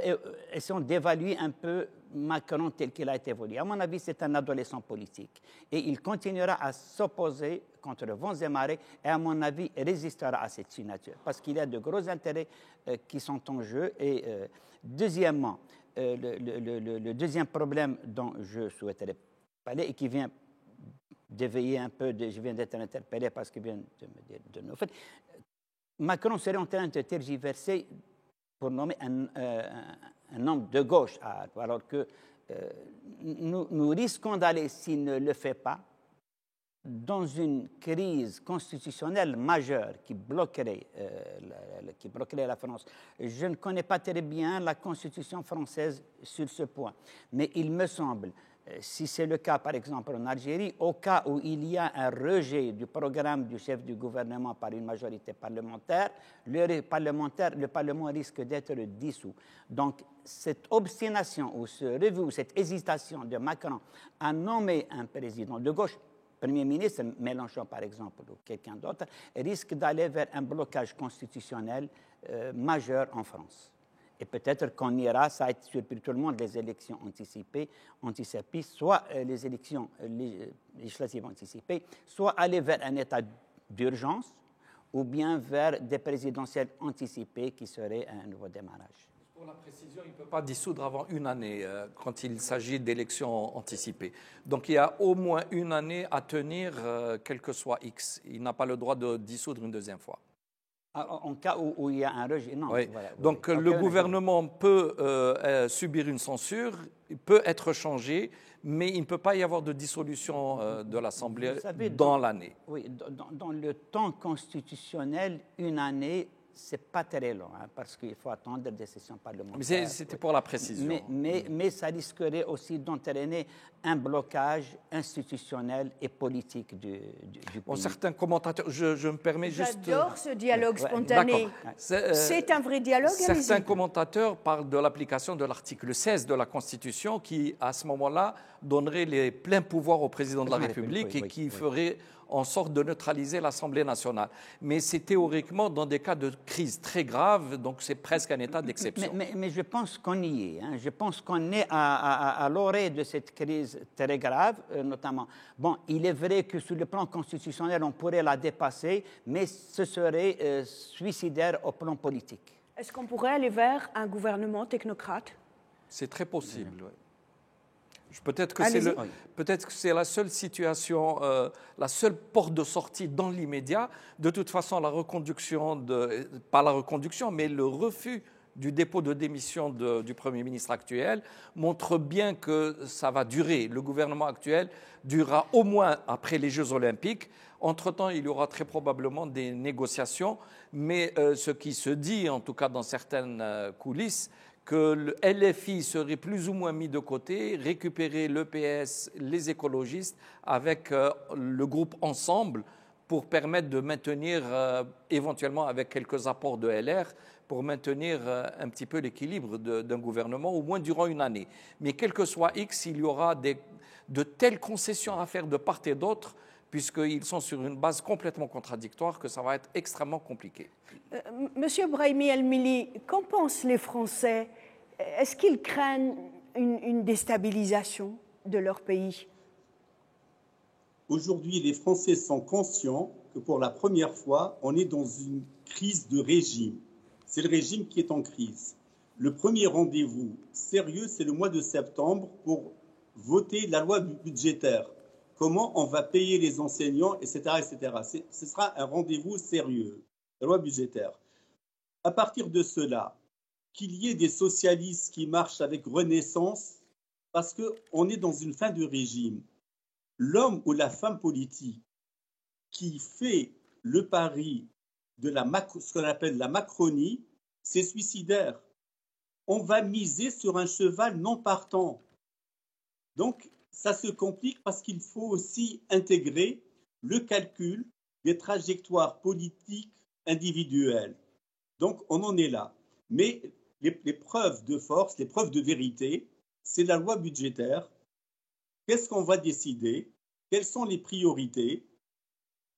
essayons d'évaluer un peu Macron tel qu'il a été évolué. À mon avis, c'est un adolescent politique. Et il continuera à s'opposer contre vents et marées et, à mon avis, résistera à cette signature. Parce qu'il y a de gros intérêts qui sont en jeu. Et deuxièmement, le deuxième problème dont je souhaiterais parler et qui vient d'éveiller un peu, je viens d'être interpellé parce qu'il vient de me dire de nous. En fait, Macron serait en train de tergiverser pour nommer un homme de gauche, alors que nous risquons d'aller, s'il ne le fait pas, dans une crise constitutionnelle majeure qui bloquerait la France. Je ne connais pas très bien la Constitution française sur ce point, mais il me semble, si c'est le cas par exemple en Algérie, au cas où il y a un rejet du programme du chef du gouvernement par une majorité parlementaire, le Parlement risque d'être dissous. Donc cette obstination ou ce refus, cette hésitation de Macron à nommer un président de gauche, Premier ministre Mélenchon, par exemple, ou quelqu'un d'autre, risque d'aller vers un blocage constitutionnel majeur en France. Et peut-être qu'on ira, ça a été surpris tout le monde, les élections anticipées, soit les élections législatives anticipées, soit aller vers un état d'urgence, ou bien vers des présidentielles anticipées qui seraient un nouveau démarrage. Pour la précision, il ne peut pas dissoudre avant une année quand il s'agit d'élections anticipées. Donc il y a au moins une année à tenir, quel que soit X. Il n'a pas le droit de dissoudre une deuxième fois. En cas où il y a un rejet, non. Oui. Voilà, donc oui. le gouvernement peut subir une censure, il peut être changé, mais il ne peut pas y avoir de dissolution de l'Assemblée dans l'année. Oui, dans le temps constitutionnel, une année, ce n'est pas très long, parce qu'il faut attendre des sessions parlementaires. Mais c'était pour la précision. Mais ça risquerait aussi d'entraîner un blocage institutionnel et politique du pays. Bon, certains commentateurs, je me permets juste... J'adore ce dialogue spontané. C'est un vrai dialogue. Certains commentateurs parlent de l'application de l'article 16 de la Constitution qui, à ce moment-là, donnerait les pleins pouvoirs au président de la République et qui ferait en sorte de neutraliser l'Assemblée nationale. Mais c'est théoriquement dans des cas de crise très grave, donc c'est presque un état d'exception. Mais je pense qu'on y est. Je pense qu'on est à l'orée de cette crise très grave, notamment. Bon, il est vrai que sur le plan constitutionnel, on pourrait la dépasser, mais ce serait suicidaire au plan politique. Est-ce qu'on pourrait aller vers un gouvernement technocrate? C'est très possible, oui. Peut-être que c'est la seule situation, la seule porte de sortie dans l'immédiat. De toute façon, pas la reconduction, mais le refus du dépôt de démission du Premier ministre actuel montre bien que ça va durer. Le gouvernement actuel durera au moins après les Jeux Olympiques. Entre-temps, il y aura très probablement des négociations, mais ce qui se dit, en tout cas dans certaines coulisses, que le LFI serait plus ou moins mis de côté, récupérer l'EPS, les écologistes, avec le groupe Ensemble pour permettre de maintenir, éventuellement avec quelques apports de LR, pour maintenir un petit peu l'équilibre d'un gouvernement, au moins durant une année. Mais quel que soit X, il y aura de telles concessions à faire de part et d'autre, puisqu'ils sont sur une base complètement contradictoire, que ça va être extrêmement compliqué. Monsieur Brahimi El-Mili, qu'en pensent les Français? Est-ce qu'ils craignent une déstabilisation de leur pays? Aujourd'hui, les Français sont conscients que pour la première fois, on est dans une crise de régime. C'est le régime qui est en crise. Le premier rendez-vous sérieux, c'est le mois de septembre pour voter la loi budgétaire. Comment on va payer les enseignants, etc. etc. Ce sera un rendez-vous sérieux, la loi budgétaire. À partir de cela, qu'il y ait des socialistes qui marchent avec renaissance, parce qu'on est dans une fin de régime. L'homme ou la femme politique qui fait le pari de ce qu'on appelle la Macronie c'est suicidaire. On va miser sur un cheval non partant. Donc, ça se complique parce qu'il faut aussi intégrer le calcul des trajectoires politiques individuelles. Donc, on en est là. Mais les preuves de force, les preuves de vérité, c'est la loi budgétaire. Qu'est-ce qu'on va décider? Quelles sont les priorités?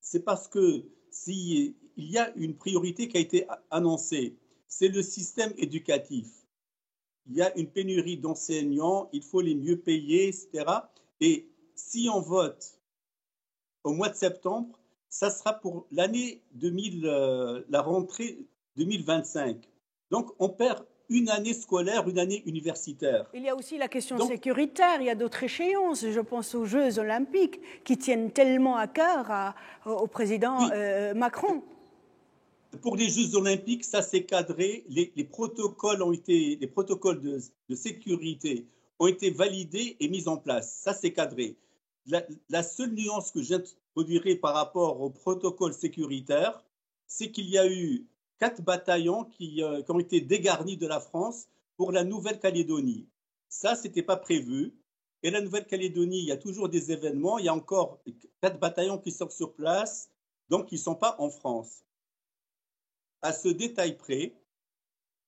C'est parce que s'il y a une priorité qui a été annoncée, c'est le système éducatif. Il y a une pénurie d'enseignants, il faut les mieux payer, etc. Et si on vote au mois de septembre, ça sera pour l'année 2000, la rentrée 2025. Donc, on perd une année scolaire, une année universitaire. Il y a aussi la question sécuritaire, il y a d'autres échéances. Je pense aux Jeux olympiques qui tiennent tellement à cœur au président Macron. Pour les Jeux olympiques, ça s'est cadré. Les protocoles de sécurité ont été validés et mis en place. Ça, c'est cadré. La seule nuance que j'introduirai par rapport au protocole sécuritaire, c'est qu'il y a eu 4 bataillons qui ont été dégarnis de la France pour la Nouvelle-Calédonie. Ça, ce n'était pas prévu. Et la Nouvelle-Calédonie, il y a toujours des événements. Il y a encore 4 bataillons qui sont sur place, donc ils ne sont pas en France. À ce détail près,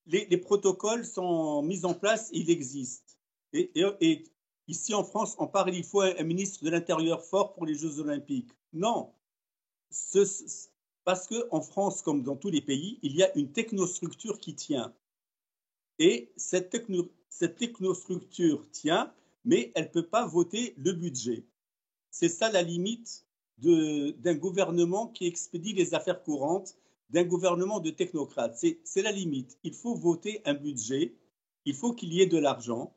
les protocoles sont mis en place, ils existent. Et ici en France, on parle, il faut un ministre de l'Intérieur fort pour les Jeux olympiques. Non, parce qu'en France, comme dans tous les pays, il y a une technostructure qui tient. Et cette technostructure tient, mais elle ne peut pas voter le budget. C'est ça la limite d'un gouvernement qui expédie les affaires courantes, d'un gouvernement de technocrates. C'est la limite. Il faut voter un budget, il faut qu'il y ait de l'argent,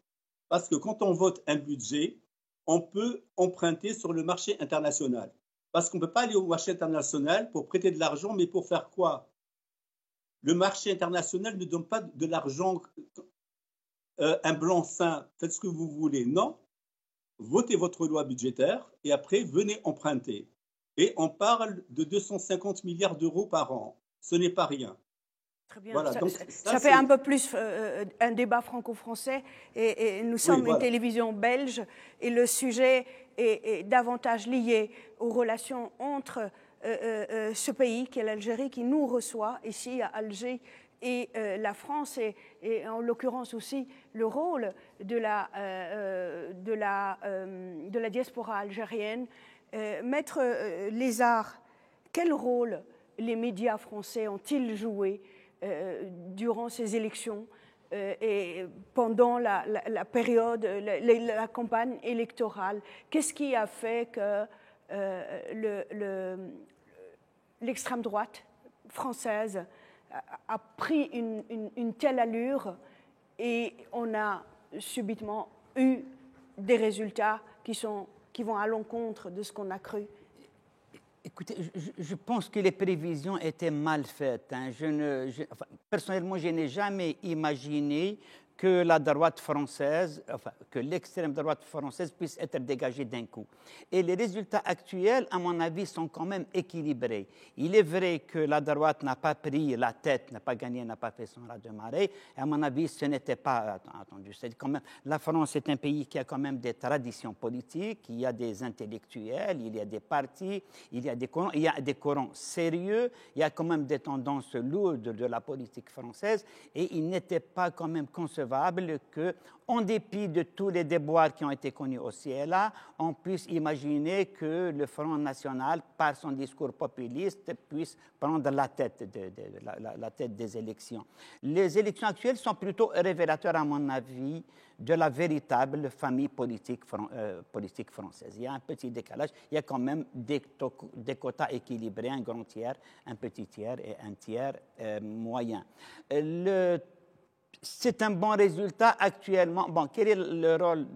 parce que quand on vote un budget, on peut emprunter sur le marché international. Parce qu'on ne peut pas aller au marché international pour prêter de l'argent, mais pour faire quoi? Le marché international ne donne pas de l'argent, un blanc-seing, faites ce que vous voulez. Non, votez votre loi budgétaire et après, venez emprunter. Et on parle de 250 milliards d'euros par an. Ce n'est pas rien. Très bien. Voilà, ça fait un peu plus un débat franco-français et nous sommes une télévision belge et le sujet est davantage lié aux relations entre ce pays qui est l'Algérie qui nous reçoit ici à Alger et la France et en l'occurrence aussi le rôle de la diaspora algérienne. Maître Lézard, quel rôle les médias français ont-ils joué durant ces élections et pendant la période, la campagne électorale? Qu'est-ce qui a fait que l'extrême droite française a pris une telle allure et on a subitement eu des résultats qui vont à l'encontre de ce qu'on a cru? Écoutez, je pense que les prévisions étaient mal faites. Hein. Personnellement, je n'ai jamais imaginé que la droite française, que l'extrême droite française puisse être dégagée d'un coup. Et les résultats actuels, à mon avis, sont quand même équilibrés. Il est vrai que la droite n'a pas pris la tête, n'a pas gagné, n'a pas fait son raz de marée. Et à mon avis, ce n'était pas attendu. C'est quand même, la France est un pays qui a quand même des traditions politiques, il y a des intellectuels, il y a des partis, il y a des courants sérieux, il y a quand même des tendances lourdes de la politique française. Et il n'était pas quand même concevable que, en dépit de tous les déboires qui ont été connus aussi et là, on puisse imaginer que le Front National, par son discours populiste, puisse prendre la tête des élections. Les élections actuelles sont plutôt révélateurs, à mon avis, de la véritable famille politique française. Il y a un petit décalage, il y a quand même des quotas équilibrés, un grand tiers, un petit tiers et un tiers moyen. C'est un bon résultat actuellement. Bon, quel est le rôle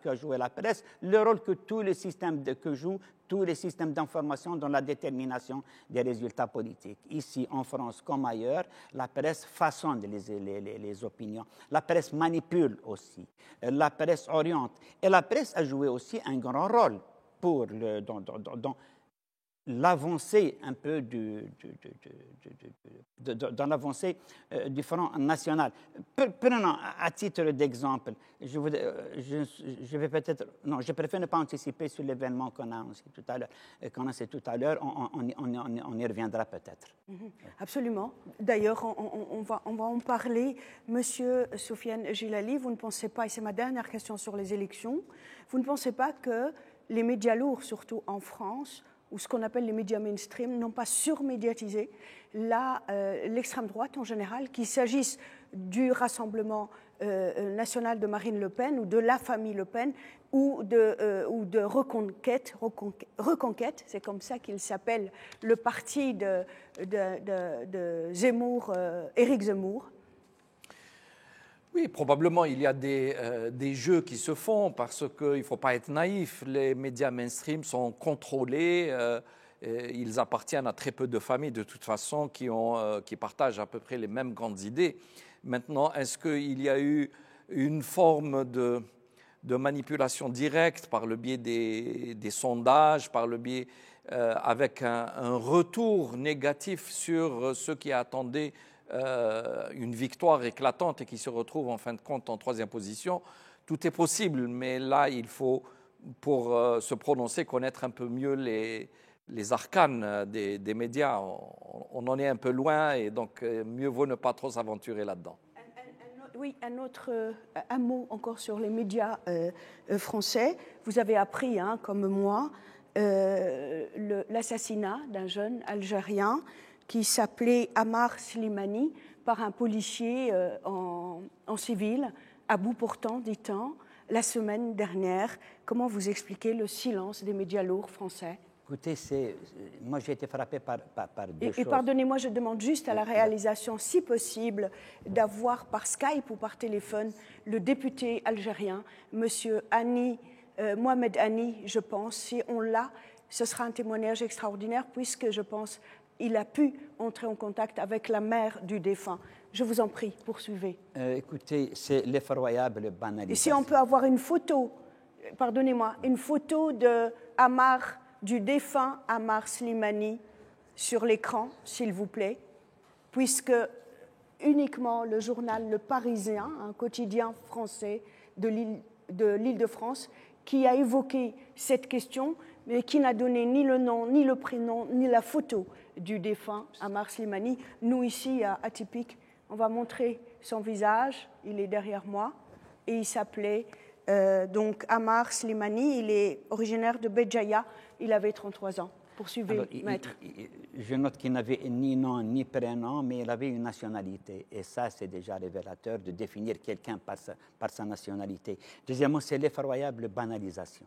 que joue la presse? Le rôle que tous les systèmes tous les systèmes d'information dans la détermination des résultats politiques. Ici, en France comme ailleurs, la presse façonne les opinions. La presse manipule aussi. La presse oriente. Et la presse a joué aussi un grand rôle l'avancée un peu dans l'avancée du Front national. Prenons à titre d'exemple, je vais peut-être, non, je préfère ne pas anticiper sur l'événement qu'on a tout à l'heure, on y reviendra peut-être. Absolument. D'ailleurs, on va en parler. Monsieur Soufiane Gilali, vous ne pensez pas, et c'est ma dernière question sur les élections, vous ne pensez pas que les médias lourds, surtout en France, ou ce qu'on appelle les médias mainstream, n'ont pas surmédiatisé l'extrême droite en général, qu'il s'agisse du Rassemblement national de Marine Le Pen ou de la famille Le Pen ou de Reconquête, c'est comme ça qu'il s'appelle, le parti de Zemmour, Éric Zemmour. Oui, probablement, il y a des jeux qui se font parce qu'il ne faut pas être naïf. Les médias mainstream sont contrôlés. Ils appartiennent à très peu de familles, de toute façon, qui partagent à peu près les mêmes grandes idées. Maintenant, est-ce qu'il y a eu une forme de manipulation directe par le biais des sondages, par le biais avec un retour négatif sur ceux qui attendaient une victoire éclatante et qui se retrouve en fin de compte en troisième position? Tout est possible, mais là, il faut, pour se prononcer, connaître un peu mieux les arcanes des médias. On en est un peu loin et donc mieux vaut ne pas trop s'aventurer là-dedans. Oui, un mot encore sur les médias français. Vous avez appris, comme moi, l'assassinat d'un jeune Algérien qui s'appelait Ammar Slimani par un policier en civil, à bout portant, dit-on, la semaine dernière. Comment vous expliquez le silence des médias lourds français? Écoutez, moi j'ai été frappé par deux choses. Et pardonnez-moi, je demande juste à la réalisation, si possible, d'avoir par Skype ou par téléphone le député algérien, monsieur Mohamed Hani, je pense. Si on l'a, ce sera un témoignage extraordinaire puisque je pense il a pu entrer en contact avec la mère du défunt. Je vous en prie, poursuivez. Écoutez, c'est l'effroyable banalisation. Et si on peut avoir une photo, pardonnez-moi, une photo du défunt Ammar Slimani sur l'écran, s'il vous plaît, puisque uniquement le journal Le Parisien, un quotidien français de l'Île-de-France, qui a évoqué cette question, mais qui n'a donné ni le nom, ni le prénom, ni la photo du défunt Ammar Slimani. Nous, ici, à Atypique, on va montrer son visage. Il est derrière moi. Et il s'appelait donc Ammar Slimani. Il est originaire de Béjaïa. Il avait 33 ans. Poursuivez, alors, maître. Je note qu'il n'avait ni nom ni prénom, mais il avait une nationalité. Et ça, c'est déjà révélateur de définir quelqu'un par sa nationalité. Deuxièmement, c'est l'effroyable banalisation.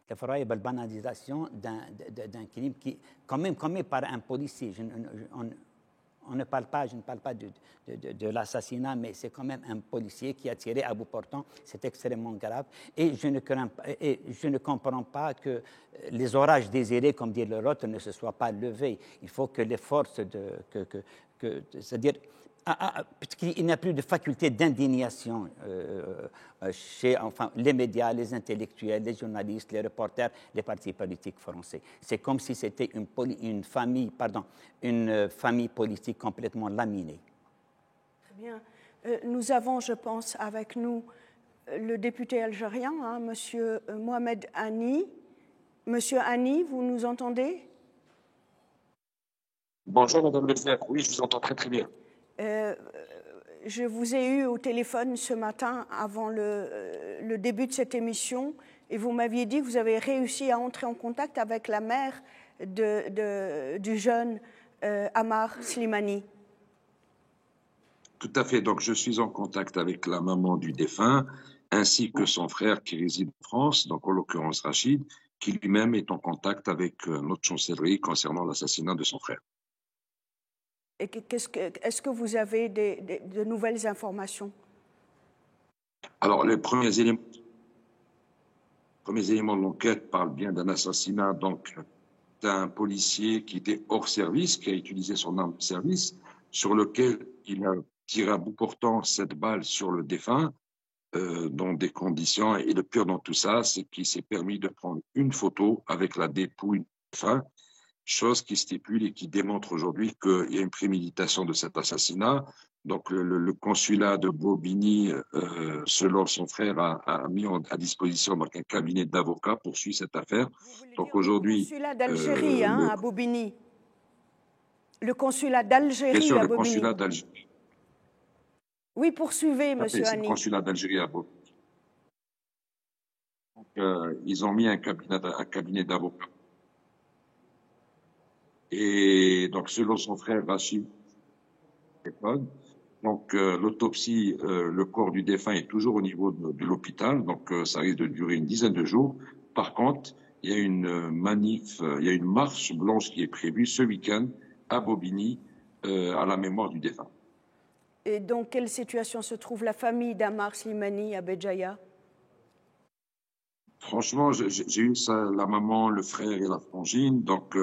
L'effroyable banalisation d'un crime qui, quand même commis par un policier. Je ne parle pas de l'assassinat, mais c'est quand même un policier qui a tiré à bout portant. C'est extrêmement grave. Et je ne comprends pas que les orages désirés, comme dit l'autre, ne se soient pas levés. Il faut que les forces c'est-à-dire, puisqu'il n'y a plus de faculté d'indignation chez les médias, les intellectuels, les journalistes, les reporters, les partis politiques français. C'est comme si c'était une famille politique complètement laminée. Très bien. Nous avons, je pense, avec nous le député algérien, Monsieur Mohamed Hani. Monsieur Hani, vous nous entendez? Bonjour, Madame Leclerc. Oui, je vous entends très, très bien. Je vous ai eu au téléphone ce matin avant le début de cette émission et vous m'aviez dit que vous avez réussi à entrer en contact avec la mère du jeune Ammar Slimani. Tout à fait. Donc, je suis en contact avec la maman du défunt ainsi que son frère qui réside en France, donc en l'occurrence Rachid, qui lui-même est en contact avec notre chancellerie concernant l'assassinat de son frère. Et est-ce que vous avez de nouvelles informations? Alors, les premiers éléments de l'enquête parlent bien d'un assassinat d'un policier qui était hors service, qui a utilisé son arme de service, sur lequel il a tiré à bout portant cette balle sur le défunt, dans des conditions. Et le pire dans tout ça, c'est qu'il s'est permis de prendre une photo avec la dépouille du défunt. chose qui stipule et qui démontre aujourd'hui qu'il y a une préméditation de cet assassinat. Donc, le consulat de Bobigny, selon son frère, a mis à disposition donc, un cabinet d'avocats pour suivre cette affaire. Donc, aujourd'hui. Le consulat d'Algérie à Bobigny. Le consulat d'Algérie bien sûr, à le Bobigny. consulat d'Algérie. Oui, poursuivez, monsieur C'est Hani. le consulat d'Algérie à Bobigny. Donc, ils ont mis un cabinet d'avocats. Et donc, selon son frère Rachid, donc l'autopsie, le corps du défunt est toujours au niveau de l'hôpital, donc ça risque de durer une dizaine de jours. Par contre, il y a une il y a une marche blanche qui est prévue ce week-end à Bobigny à la mémoire du défunt. Et dans quelle situation se trouve la famille d'Ammar Slimani à Béjaïa? Franchement, j'ai eu la maman, le frère et la frangine. Donc,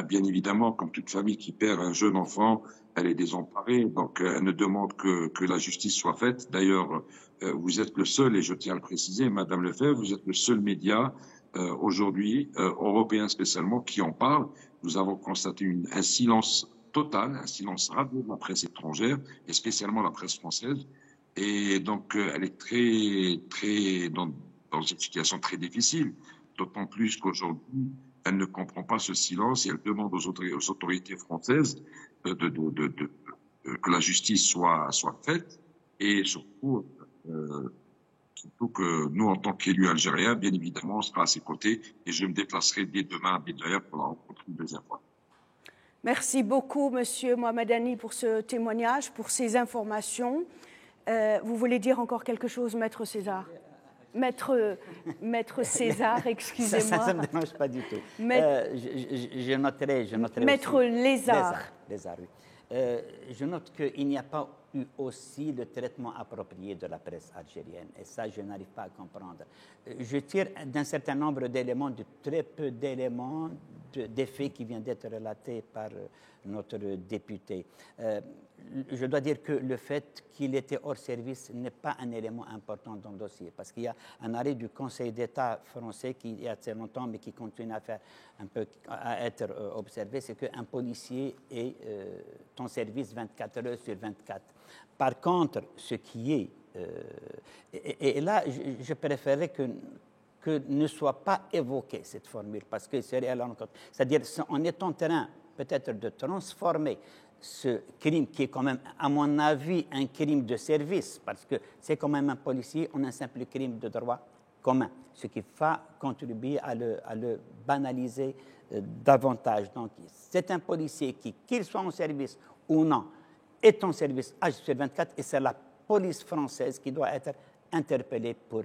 bien évidemment, comme toute famille qui perd un jeune enfant, elle est désemparée. Donc, elle ne demande que la justice soit faite. D'ailleurs, vous êtes le seul, et je tiens à le préciser, Madame Lefebvre, vous êtes le seul média aujourd'hui, européen spécialement, qui en parle. Nous avons constaté un silence total, un silence radieux de la presse étrangère, et spécialement la presse française. Et donc, elle est très dans une situation très difficile, d'autant plus qu'aujourd'hui, elle ne comprend pas ce silence et elle demande aux autorités françaises que la justice soit faite et surtout que nous, en tant qu'élus algériens, bien évidemment, on sera à ses côtés et je me déplacerai dès demain à Béjaïa pour la rencontrer une deuxième fois. Merci beaucoup, monsieur Mohamed Hani, pour ce témoignage, pour ces informations. Vous voulez dire encore quelque chose, Maître César? Maître César, excusez-moi. Ça ne me dérange pas du tout. Je noterai Maître aussi. Lézard. Lézard, oui. Je note qu'il n'y a pas eu aussi le traitement approprié de la presse algérienne. Et ça, je n'arrive pas à comprendre. Je tire d'un certain nombre d'éléments, de très peu d'éléments, des faits qui viennent d'être relatés par notre député. Je dois dire que le fait qu'il était hors service n'est pas un élément important dans le dossier, parce qu'il y a un arrêt du Conseil d'État français qui il y a assez longtemps, mais qui continue à être observé, c'est qu'un policier est en service 24 heures sur 24. Par contre, ce qui est... et là, je préférerais que ne soit pas évoquée cette formule, parce que c'est c'est-à-dire on est en train peut-être de transformer ce crime qui est quand même, à mon avis, un crime de service, parce que c'est quand même un policier, on a un simple crime de droit commun, ce qui va contribuer à le banaliser davantage. Donc, c'est un policier qui, qu'il soit en service ou non, est en service H24 et c'est la police française qui doit être interpellée pour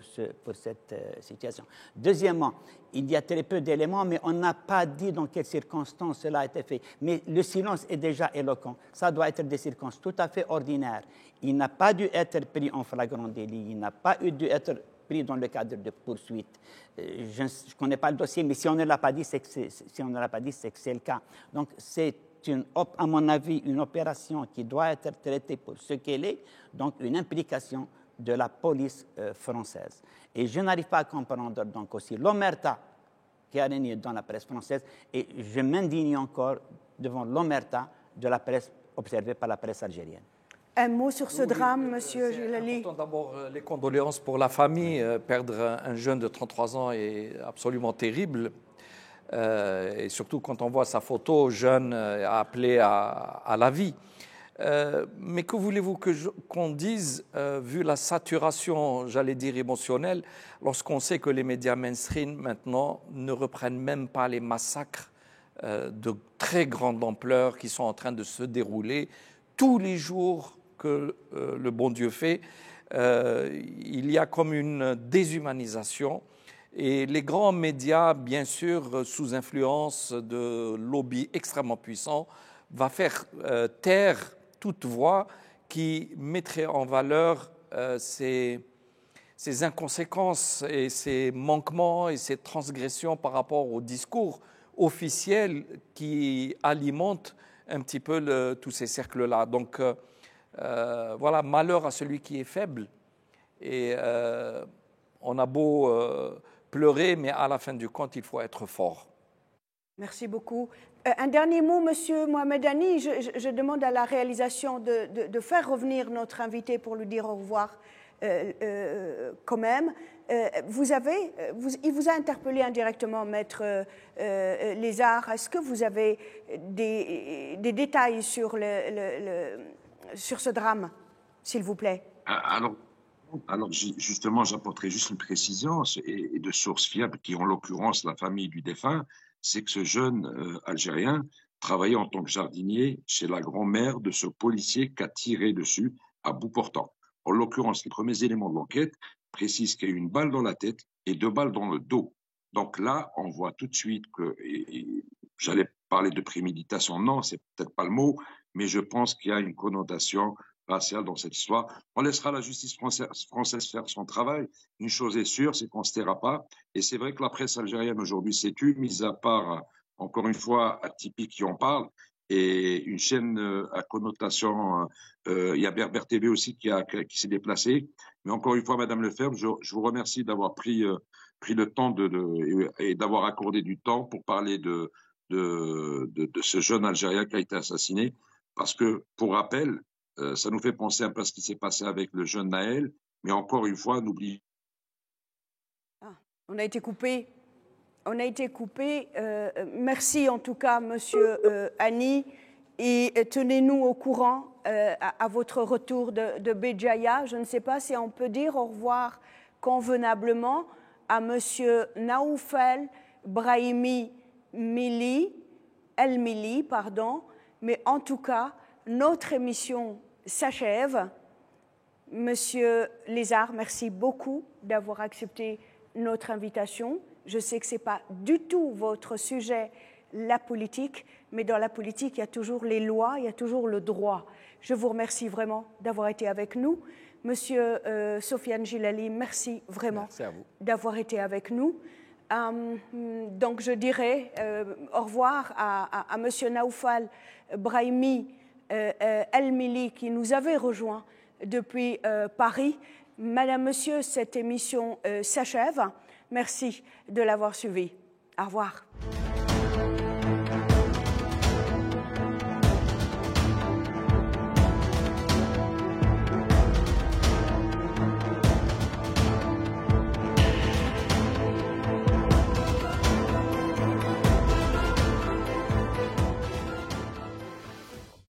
cette situation. Deuxièmement, il y a très peu d'éléments, mais on n'a pas dit dans quelles circonstances cela a été fait. Mais le silence est déjà éloquent. Ça doit être des circonstances tout à fait ordinaires. Il n'a pas dû être pris en flagrant délit, il n'a pas dû être pris dans le cadre de poursuite. Je ne connais pas le dossier, mais si on ne l'a pas dit, c'est que c'est le cas. Donc, c'est à mon avis, une opération qui doit être traitée pour ce qu'elle est, donc une implication de la police française. Et je n'arrive pas à comprendre donc aussi l'omerta qui a régné dans la presse française, et je m'indigne encore devant l'omerta de la presse observée par la presse algérienne. Un mot sur ce drame, monsieur Gilali. D'abord, les condoléances pour la famille. Perdre un jeune de 33 ans est absolument terrible. Et surtout quand on voit sa photo, jeune, appelé à la vie. Mais que voulez-vous qu'on dise, vu la saturation, j'allais dire, émotionnelle, lorsqu'on sait que les médias mainstream, maintenant, ne reprennent même pas les massacres de très grande ampleur qui sont en train de se dérouler tous les jours que le bon Dieu fait. Il y a comme une déshumanisation. Et les grands médias, bien sûr, sous influence de lobbies extrêmement puissants, va faire taire toute voix qui mettrait en valeur ces inconséquences et ces manquements et ces transgressions par rapport au discours officiel qui alimente un petit peu tous ces cercles-là. Donc voilà, malheur à celui qui est faible. Et on a beau pleurer, mais à la fin du compte, il faut être fort. Merci beaucoup. Un dernier mot, Monsieur Mohamed Hani. Je demande à la réalisation de faire revenir notre invité pour lui dire au revoir quand même. Il vous a interpellé indirectement, Maître Lézard. Est-ce que vous avez des détails sur ce drame, s'il vous plaît? Alors justement, j'apporterai juste une précision et de sources fiables qui, en l'occurrence, la famille du défunt, c'est que ce jeune Algérien travaillait en tant que jardinier chez la grand-mère de ce policier qui a tiré dessus à bout portant. En l'occurrence, les premiers éléments de l'enquête précisent qu'il y a eu une balle dans la tête et 2 balles dans le dos. Donc là, on voit tout de suite que, et j'allais parler de préméditation, non, c'est peut-être pas le mot, mais je pense qu'il y a une connotation raciale dans cette histoire. On laissera la justice française faire son travail. Une chose est sûre, c'est qu'on ne se taira pas. Et c'est vrai que la presse algérienne aujourd'hui s'est tue, mis à part, encore une fois, Atypique qui en parle, et une chaîne à connotation, il y a Berber TV aussi qui s'est déplacée. Mais encore une fois, Madame Lefebvre, je vous remercie d'avoir pris le temps et d'avoir accordé du temps pour parler de ce jeune Algérien qui a été assassiné. Parce que, pour rappel, ça nous fait penser un peu à ce qui s'est passé avec le jeune Naël, mais encore une fois, n'oubliez pas. On a été coupé. On a été coupé. Merci en tout cas, Monsieur Hani, et tenez-nous au courant à votre retour de Béjaïa. Je ne sais pas si on peut dire au revoir convenablement à Monsieur Naoufel Brahimi El Mili, mais en tout cas, notre émission s'achève. Monsieur Lézard, merci beaucoup d'avoir accepté notre invitation. Je sais que ce n'est pas du tout votre sujet, la politique, mais dans la politique, il y a toujours les lois, il y a toujours le droit. Je vous remercie vraiment d'avoir été avec nous. Monsieur Sofiane Gilali, merci vraiment d'avoir été avec nous. Donc je dirais au revoir à Monsieur Naoufal Brahimi El Mili qui nous avait rejoints depuis Paris. Madame, Monsieur, cette émission s'achève. Merci de l'avoir suivi. Au revoir.